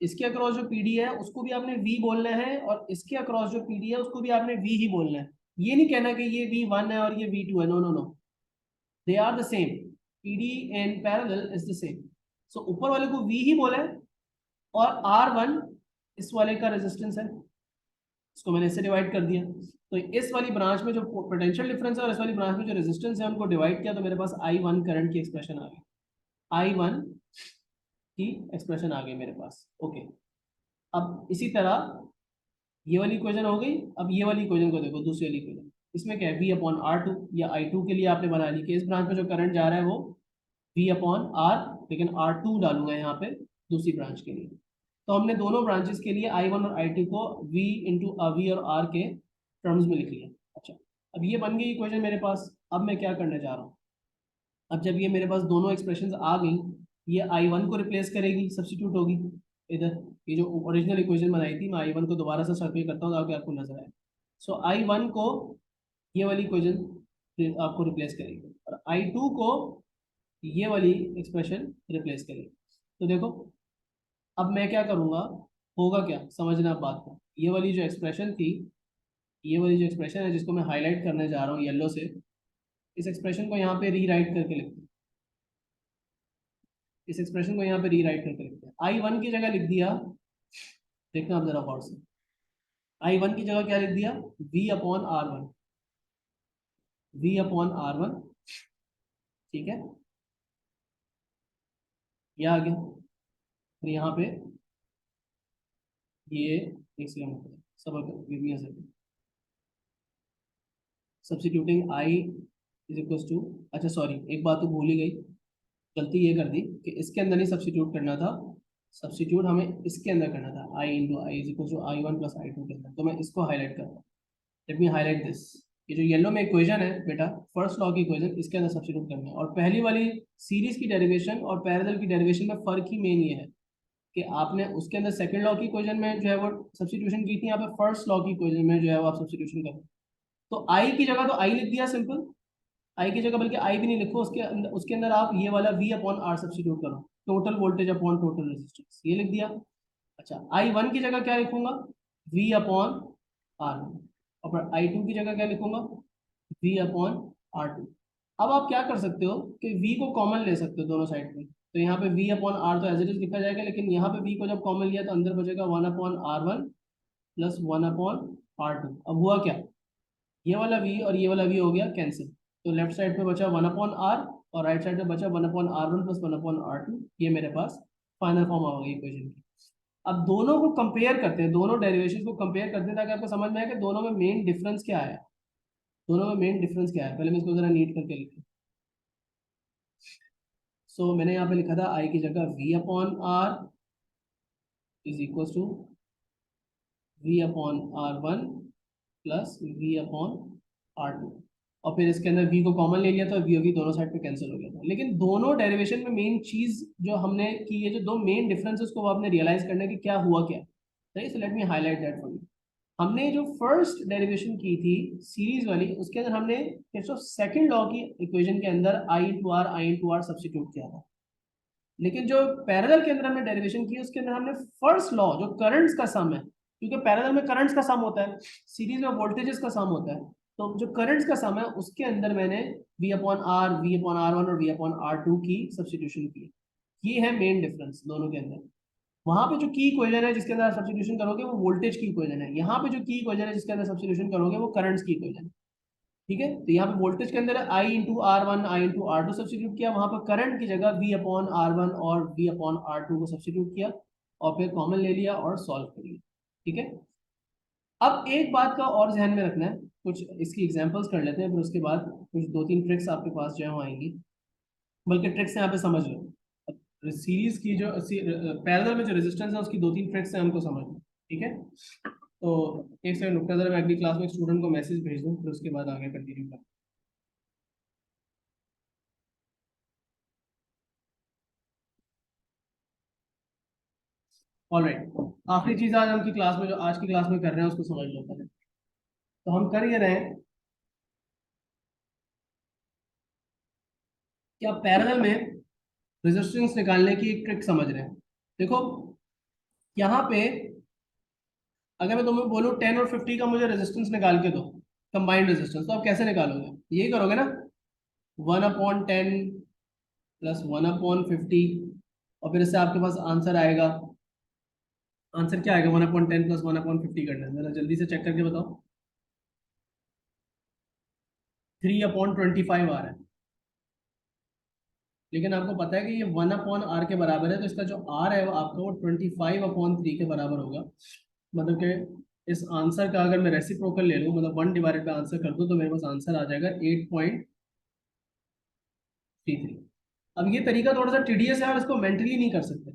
इसके अक्रॉस जो पीडी है उसको भी आपने वी बोलना है, और इसके अक्रॉस जो पीडी है उसको भी आपने वी ही बोलना है। ये नहीं कहना कि ये V1 है और ये V2 है, no no no, they are the same, PD and parallel is the same. So ऊपर वाले को V ही बोला है, और R1 इस वाले का रेजिस्टेंस है, इसको मैंने इससे डिवाइड कर दिया। तो इस वाली ब्रांच में जो पोटेंशियल डिफरेंस है और इस वाली ब्रांच में जो रेजिस्टेंस है उनको डिवाइड किया, तो मेरे पास I1 करंट की एक्सप्रेशन आ गई, I1 की एक्सप्रेशन आ गई मेरे पास। ओके, अब इसी तरह ये वाली इक्वेशन हो गई। अब ये वाली इक्वेशन को देखो, दूसरी वाली इक्वेशन, इसमें क्या है, V/R2, या I2 के लिए आपने बना ली कि इस ब्रांच में जो करंट जा रहा है वो V/R, लेकिन R2 डालूंगा यहाँ पे दूसरी ब्रांच के लिए। तो हमने दोनों ब्रांचेस के लिए I1 और I2 को V और R के टर्म्स में लिख लिया। अच्छा, अब ये बन गई इक्वेशन मेरे पास। अब मैं क्या करने जा रहा हूँ, अब जब ये मेरे पास दोनों एक्सप्रेशंस आ गई, ये I1 को रिप्लेस करेगी, सब्स्टिट्यूट होगी इधर। ये जो ओरिजिनल इक्वेशन बनाई थी, मैं I1 को दोबारा से सर्कल करता हूँ ताकि आपको नजर आए। सो I1 को ये वाली इक्वेशन आपको रिप्लेस करेगी, और I2 को ये वाली एक्सप्रेशन रिप्लेस करेगी। तो देखो अब मैं क्या करूँगा, होगा क्या, समझना आप बात को। ये वाली जो एक्सप्रेशन थी, ये वाली जो एक्सप्रेशन है जिसको मैं हाईलाइट करने जा रहा हूँ येलो से, इस एक्सप्रेशन को यहाँ पे रीराइट करके लिखते हैं, इस एक्सप्रेशन को यहाँ पे रीराइट करके लिखते हैं। I1 की जगह लिख दिया, देखना आप जरा गौर से, I1 की जगह क्या लिख दिया, V/R1, V/R1, ठीक है, ये आ गया। फिर यहाँ पे ये एक सेकंड, सब substituting I is equal to, अच्छा सॉरी एक बात तो भूल ही गई, गलती ये कर दी कि इसके अंदर नहीं सब्स्टिट्यूट करना था, सब्स्टिट्यूट हमें इसके अंदर करना था, I is equal to I1 + I2 के अंदर। तो मैं इसको हाईलाइट कर रहा हूँ, लेट मी हाईलाइट दिस। ये जो येलो में इक्वेशन है बेटा, फर्स्ट लॉ की इक्वेशन, इसके अंदर सब्स्टिट्यूट करना है। और पहली वाली सीरीज की डेरिवेशन और पैरेलल की डेरिवेशन में फर्क ही मेन ये है कि आपने उसके अंदर सेकंड लॉ की इक्वेशन में जो है वो सब्स्टिट्यूशन की थी, यहाँ पे फर्स्ट लॉ की इक्वेशन में जो है वो आप सब्स्टिट्यूशन करें। तो आई की जगह तो आई लिख दिया सिंपल, आई की जगह, बल्कि आई भी नहीं लिखो, उसके अंदर आप ये वाला V/R सब्स्टिट्यूट करो, total voltage upon total resistance, ये लिख दिया। अच्छा, I1 की जगह क्या लिखूंगा, V/R1, और I2 की जगह क्या लिखूंगा, V/R2। अब आप क्या कर सकते हो कि V को कॉमन ले सकते हो दोनों साइड में, तो यहाँ पे V/R तो एज इट इज लिखा जाएगा, लेकिन यहाँ पे V को जब कॉमन लिया तो अंदर बचेगा 1/R1 + 1/R2। अब हुआ क्या, ये वाला V और ये वाला V हो गया कैंसिल, तो लेफ्ट साइड पे बचा 1/R और राइट साइड पे बचा 1/R1 + 1/R2। ये मेरे पास फाइनल फॉर्म आ गई इक्वेशन की। अब दोनों को कंपेयर करते हैं, दोनों डेरिवेशन को कंपेयर करते हैं ताकि आपको समझ में आए कि दोनों में मेन डिफरेंस क्या है, दोनों में मेन डिफरेंस क्या है। पहले मैं इसको जरा नीट करके लिखूँ। सो मैंने यहाँ पे लिखा था I की जगह V/R is equal to V/R1 + V/R2, और फिर इसके अंदर V को कॉमन ले लिया था, V दोनों साइड पे कैंसिल हो गया था। लेकिन दोनों डेरिवेशन में मेन चीज जो हमने की, ये जो दो मेन डिफरेंसेस को आपने रियलाइज करना है कि क्या हुआ क्या, सही। So let me highlight that for you. हमने जो फर्स्ट डेरिवेशन की थी सीरीज वाली, उसके अंदर हमने सेकंड लॉ की इक्वेशन के अंदर I/R सब्स्टिट्यूट किया था। लेकिन जो पैरेलल के अंदर हमने डेरिवेशन की, उसके अंदर हमने फर्स्ट लॉ जो करंट्स का सम है, क्योंकि पैरेलल में करंट्स का सम होता है, सीरीज में वोल्टेजेस का सम होता है, तो जो करंट्स का सम है उसके अंदर मैंने V/R, V/R1 और V/R2 की सब्स्टिट्यूशन की। ये है मेन डिफरेंस दोनों के अंदर। वहां पे जो की इक्वेशन है जिसके अंदर आप सब्स्टिट्यूशन करोगे वो वोल्टेज की इक्वेशन है, यहाँ पे जो की इक्वेशन है जिसके अंदर सब्स्टिट्यूशन करोगे वो करंट्स की इक्वेशन है, ठीक है। तो यहाँ पे वोल्टेज के अंदर I/R1 I/R2 सब्स्टिट्यूट किया, वहां पर करंट की जगह V/R1 और V/R2 को सब्स्टिट्यूट किया, और फिर कॉमन ले लिया और सॉल्व कर लिया, ठीक है। अब एक बात का और ध्यान में रखना है, कुछ इसकी एग्जांपल्स कर लेते हैं, फिर उसके बाद कुछ 2-3 ट्रिक्स आपके पास जो है वो आएंगी, बल्कि ट्रिक्स यहाँ पे समझ लो। सीरीज की जो पैरेलल में जो रेजिस्टेंस है उसकी 2-3 ट्रिक्स है, हमको समझना, ठीक है। तो एक सेकंड रुकना जरा, मैं अगली क्लास में एक स्टूडेंट को मैसेज भेज दूँ, फिर उसके बाद आगे कंटिन्यू करें। ऑलराइट, आखिरी चीज आज हम की क्लास में, जो आज की क्लास में कर रहे हैं उसको समझ लो पहले। तो हम कर ये रहे हैं कि आप पैरेलल में रेजिस्टेंस निकालने की एक ट्रिक समझ रहे हैं। देखो यहाँ पे अगर मैं तुम्हें बोलूँ 10 और 50 का मुझे रेजिस्टेंस निकाल के दो, कंबाइंड रेजिस्टेंस, तो आप कैसे निकालोगे? यही करोगे ना, 1/10 प्लस 1/50, और फिर इससे आपके पास आंसर आएगा। आंसर क्या आएगा 1/10 प्लस 1/50 करने में? जरा जल्दी से चेक करके बताओ। 3/25 आ रहा है, लेकिन आपको पता है कि ये 1/r के बराबर है, तो इसका जो r है वो आपका वो 25/3 के बराबर होगा। मतलब कि इस आंसर का अगर मैं रेसिप्रोकल ले लूँ, मतलब 1 डिवाइडेड बाय आंसर कर दूँ, तो मेरे पास आंसर आ जाएगा 8.33। अब ये तरीका थोड़ा सा टीडियस है और इसको मेंटली नहीं कर सकते।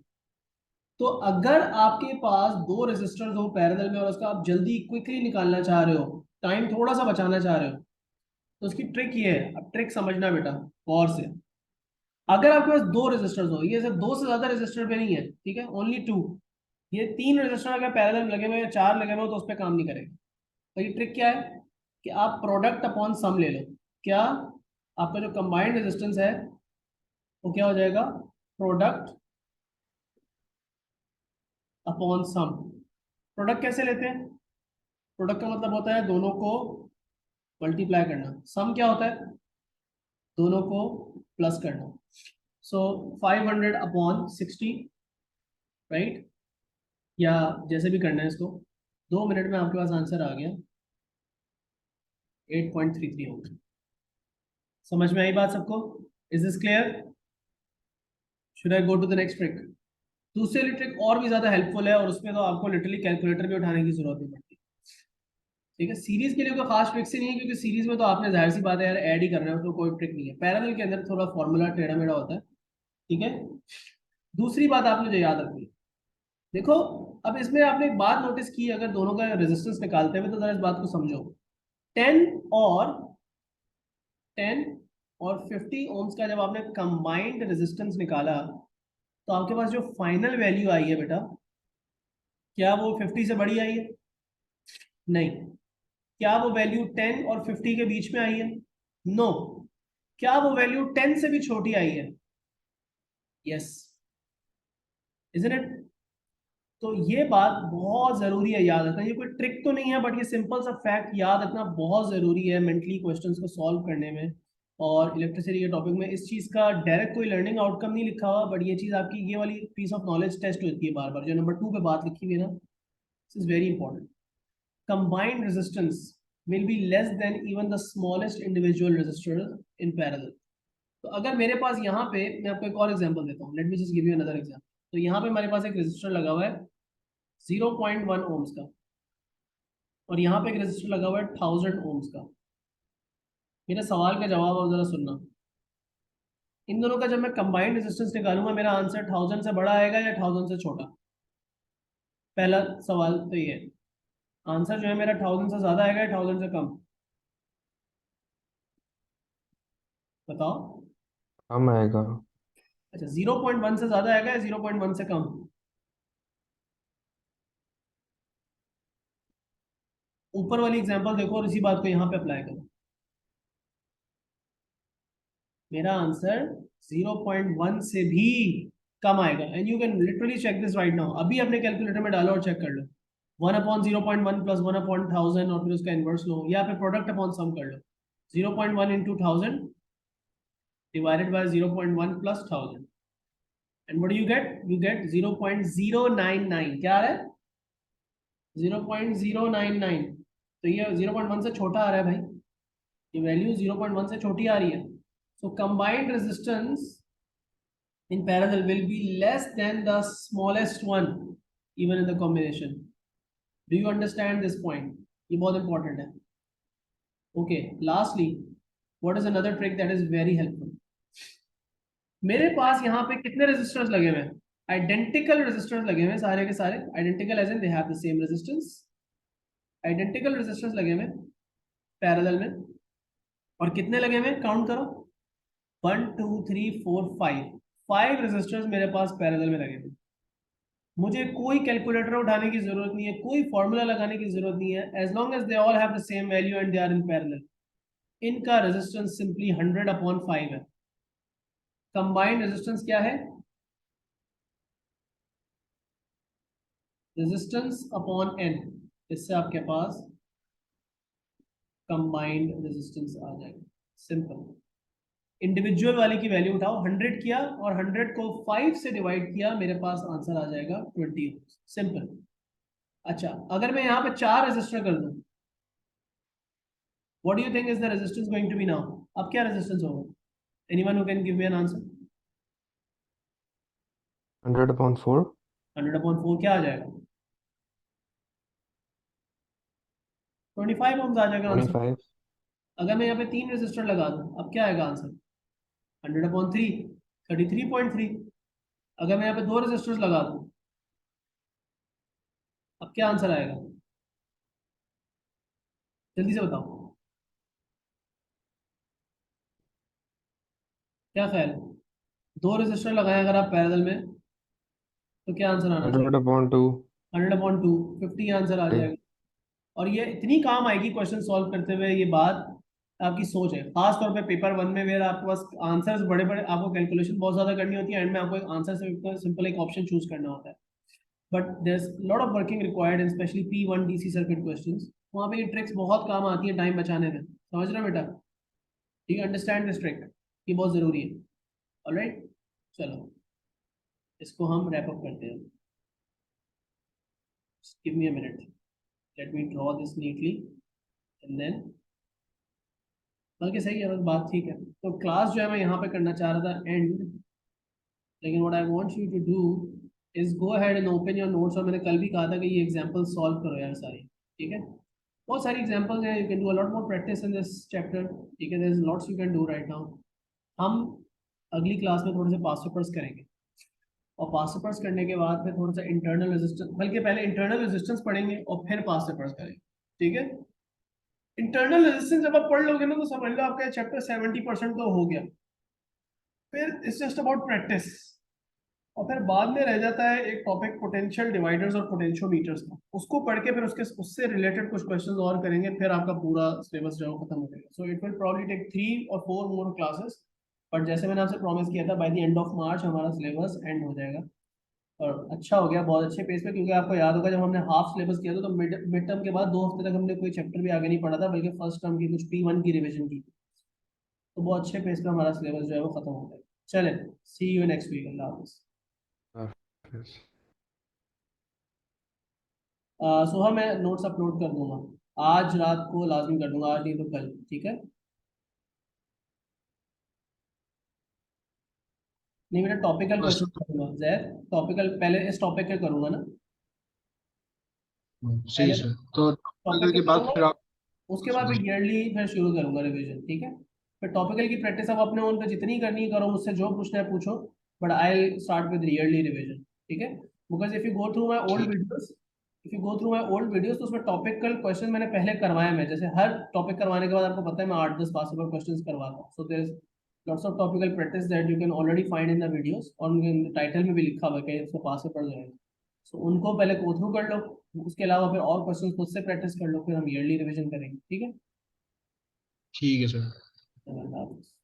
तो अगर आपके पास दो रेजिस्टर्स हो पैरेलल में और उसका आप जल्दी क्विकली निकालना चाह रहे हो, टाइम थोड़ा सा बचाना चाह रहे हो, तो उसकी ट्रिक ये है। अब ट्रिक समझना बेटा गौर से। अगर आपके पास दो रेजिस्टर्स हो, ये सिर्फ दो से ज्यादा रेजिस्टर पे नहीं है, ठीक है, ओनली 2, ये 3 रेजिस्टर अगर पैरेलल में लगे हुए या 4 लगे हुए हो तो उस पर काम नहीं करेगा। तो ये ट्रिक क्या है कि आप प्रोडक्ट अपॉन सम ले लो। क्या? आपका जो कंबाइंड रेजिस्टेंस है वो क्या हो जाएगा? प्रोडक्ट अपॉन सम। प्रोडक्ट कैसे लेते हैं? प्रोडक्ट का मतलब होता है दोनों को मल्टीप्लाई करना। सम क्या होता है? दोनों को प्लस करना। सो 500/60, राइट? या जैसे भी करना है इसको, 2 मिनट में आपके पास आंसर आ गया 8.33 होगा। समझ में आई बात सबको? Is this clear? Should I go to the next trick? दूसरी ट्रिक और भी ज्यादा हेल्पफुल है, और उसमें तो आपको लिटरली कैलकुलेटर भी उठाने की जरूरत नहीं पड़ती। ठीक है, सीरीज के लिए कोई खास ट्रिक से नहीं है, क्योंकि सीरीज में तो आपने जाहिर सी बात है यार ऐड ही कर रहे हो, तो कोई ट्रिक नहीं है। पैरेलल के अंदर थोड़ा फॉर्मूला टेढ़ा मेढ़ा होता है। ठीक है, दूसरी बात आपने जो याद रखनी है, देखो अब इसमें आपने एक बात नोटिस की, अगर दोनों का रेजिस्टेंस निकालते हुए, तो जरा इस बात को समझो। 10 और 10 और 50 ओम्स का जब आपने कंबाइंड रेजिस्टेंस निकाला, तो आपके पास जो फाइनल वैल्यू आई है बेटा, क्या वो 50 से बड़ी आई है? नहीं। क्या वो वैल्यू 10 और 50 के बीच में आई है? नो। क्या वो वैल्यू 10 से भी छोटी आई है? Yes, isn't it? तो ये बात बहुत जरूरी है याद रखना। ये कोई ट्रिक तो नहीं है, बट ये सिंपल सा फैक्ट याद रखना बहुत जरूरी है मेंटली क्वेश्चंस को सॉल्व करने में। और इलेक्ट्रिसिटी के टॉपिक में इस चीज का डायरेक्ट कोई लर्निंग आउटकम नहीं लिखा हुआ, बट ये चीज आपकी ये वाली पीस ऑफ नॉलेज टेस्ट होती है बार बार। जो नंबर 2 पे बात लिखी हुई है ना, this is very important. Combined resistance will be less than even the smallest individual resistor in parallel। तो अगर मेरे पास यहाँ पे, मैं आपको एक और एग्जांपल देता हूँ, let me just give you another example. तो यहाँ पे हमारे पास एक रेजिस्टर लगा हुआ है 0.1 ओम्स का, और यहाँ पे एक रेजिस्टर लगा हुआ है 1000 ओम्स का। मेरा सवाल का जवाब और जरा सुनना। इन दोनों का जब मैं कंबाइंड रेजिस्टेंस निकालूंगा, मेरा आंसर 1000 से बड़ा आएगा या 1000 से छोटा? पहला सवाल तो ये है। आंसर जो है मेरा 1000 से ज्यादा आएगा या 1000 से कम? बताओ। कम आएगा। अच्छा, 0.1 से ज्यादा आएगा या 0.1 से कम? ऊपर वाली एग्जांपल देखो और इसी बात को यहाँ पे अप्लाई करो। मेरा आंसर 0.1 से भी कम आएगा, and you can literally check this right now. अभी अपने कैलकुलेटर में डालो और चेक कर लो। 1/0.1 प्लस 1/1000 और फिर उसका इनवर्स लो, या फिर प्रोडक्ट अपॉन सम कर लो। 0.1 into 1000 divided by 0.1 plus 1000, and what do you get? You get 0.099। क्या आ रहा है? 0.099। तो ये 0.1 से छोटा आ रहा है भाई, ये वैल्यू 0.1 से छोटी आ रही है। So combined resistance in parallel will be less than the smallest one even in the combination. Do you understand this point? ये बहुत important है। Okay, lastly, what is another trick that is very helpful? मेरे पास यहाँ पे कितने resistors लगे हुए हैं? आइडेंटिकल रेजिस्टर्स लगे हुए हैं, सारे के सारे identical, as in they have the same resistance. Identical resistors लगे हुए हैं पैरेलल में, और कितने लगे हुए हैं? काउंट करो। 1 2 3 4 5 रेजिस्टर्स मेरे पास पैरेलल में लगे हुए। मुझे कोई कैलकुलेटर उठाने की जरूरत नहीं है, कोई फॉर्मूला लगाने की जरूरत नहीं है। As long as they all have the same value and they are in parallel, इनका रेजिस्टेंस सिंपली 100/5 है। कंबाइंड रेजिस्टेंस क्या है? रेजिस्टेंस अपॉन एन, इससे आपके पास कंबाइंड रेजिस्टेंस आ जाएगा। सिंपल। इंडिविजुअल वाले की वैल्यू उठाओ, 100 किया और 100 को 5 से डिवाइड किया, मेरे पास आंसर आ जाएगा 20। सिंपल। अच्छा, अगर मैं यहाँ पे 4 रेजिस्टर कर दूं, what do you think is the resistance going to be now? अब क्या रेजिस्टेंस होगा? Anyone who can give me an answer? 100/4 100/4 क्या आ जाएगा? 25 ओम्स आ जाएगा आंसर। 25 अगर मैं यहाँ पे 3 रेजिस्टर लगा दूं, अब क्या आएगा आंसर? 100/3, 33.3। अगर मैं यहाँ पे 2 रेजिस्टर्स लगा दूं, अब क्या आंसर आएगा? जल्दी से बताओ, क्या ख्याल है? 2 रेजिस्टर लगाए अगर आप पैरेलल में, तो क्या आंसर आना चाहिए? 100/2 100/2, 50 आंसर आ जाएगा। और ये इतनी काम आएगी क्वेश्चन सॉल्व करते हुए, ये बात आपकी सोच है। खास तौर पे पेपर 1 में मेरा आपके पास आंसर्स बड़े बड़े, आपको कैलकुलेशन बहुत ज्यादा करनी होती है, एंड में आपको एक आंसर से सिंपल एक ऑप्शन चूज करना होता है। But there is lot of working required in specially P1 DC circuit questions. वहाँ पे ये ट्रिक्स बहुत काम आती है टाइम बचाने में, समझ रहे हो बेटा? ठीक है, अंडरस्टैंड दिस ट्रिक, ये बहुत जरूरी है। ऑलराइट, चलो इसको हम रैप अप करते हैं। Give me a minute, let me draw this neatly and then, बल्कि सही है, बस बात ठीक है। तो क्लास जो है मैं यहाँ पे करना चाह रहा था एंड, लेकिन what I want you to do is go ahead and open your notes. और मैंने कल भी कहा था कि ये एग्जांपल सॉल्व करो यार सारी, ठीक है? बहुत सारी एग्जांपल्स हैं, you can do a lot more practice in this chapter, ठीक है? There is lots you can do right now. हम अगली क्लास में थोड़े से पास्ट पेपर्स करेंगे, और पास्ट पेपर्स करने के बाद फिर थोड़ा सा इंटरनल रेजिस्टेंस, बल्कि पहले इंटरनल रेजिस्टेंस पढ़ेंगे और फिर पास्ट पेपर्स करेंगे, ठीक है? इंटरनल रेजिस्टेंस जब आप पढ़ लोगे ना, तो समझ लो आपका चैप्टर 70% तो हो गया। फिर इट्स जस्ट अबाउट प्रैक्टिस, और फिर बाद में रह जाता है एक टॉपिक पोटेंशियल डिवाइडर्स और पोटेंशियोमीटर्स का। उसको पढ़ के फिर उससे रिलेटेड कुछ क्वेश्चंस और करेंगे, फिर आपका पूरा सिलेबस जो है खत्म हो जाएगा। So it will probably take 3 और 4 मोर क्लासेस, बट जैसे मैंने आपसे प्रॉमिस किया था, by the end of March हमारा सिलेबस एंड हो जाएगा। और अच्छा हो गया, बहुत अच्छे पेस पे, क्योंकि आपको याद होगा जब हमने हाफ सिलेबस किया था, तो मिड टर्म के बाद 2 हफ्ते तक हमने कोई चैप्टर भी आगे नहीं पढ़ा था, बल्कि फर्स्ट टर्म की कुछ P1 की रिविजन की। तो बहुत अच्छे पेस पे हमारा सिलेबस जो है वो खत्म हो जाएगा। चले, सी यू नेक्स्ट वीक, अल्लाह हाफिज़। Yes. सुबह मैं नोट्स अपलोड कर दूंगा, आज रात को लाजमी कर दूंगा, आज नहीं तो कल, ठीक है? नहीं, मेरा टॉपिकल बस क्वेश्चन करूंगा जैद, टॉपिकल पहले इस टॉपिक के करूंगा ना, सही पहले सर, तो टॉपिक टॉपिकल के के बाद करूंगा, फिर आप उसके बाद फिर ईयरली फिर शुरू करूंगा रिवीजन, ठीक है? फिर टॉपिकल की प्रैक्टिस अब अपने उन पे जितनी करनी है करो, मुझसे जो पूछना है पूछो, but I start with early revision, ठीक है? Because if you go through my old ठीक। Videos, if you go through my old videos, तो उसमें टॉपिकल क्वेश्चन मैंने पहले करवाए, मैं जैसे हर टॉपिक करवाने के बाद आपको पता है मैं 8-10 पासिबल क्वेश्चन करवाता हूँ। So there is lots of topical practice that you can already find in the videos, और उनके टाइटल में भी लिखा हुआ है कि इसको पास से पढ़ जाएगा। सो उनको पहले गो थ्रू कर लो, उसके अलावा फिर और क्वेश्चन खुद से प्रैक्टिस कर लो, फिर हम ईयरली रिवीजन करेंगे, ठीक है? ठीक है सर। अल्लाह हाफिज़।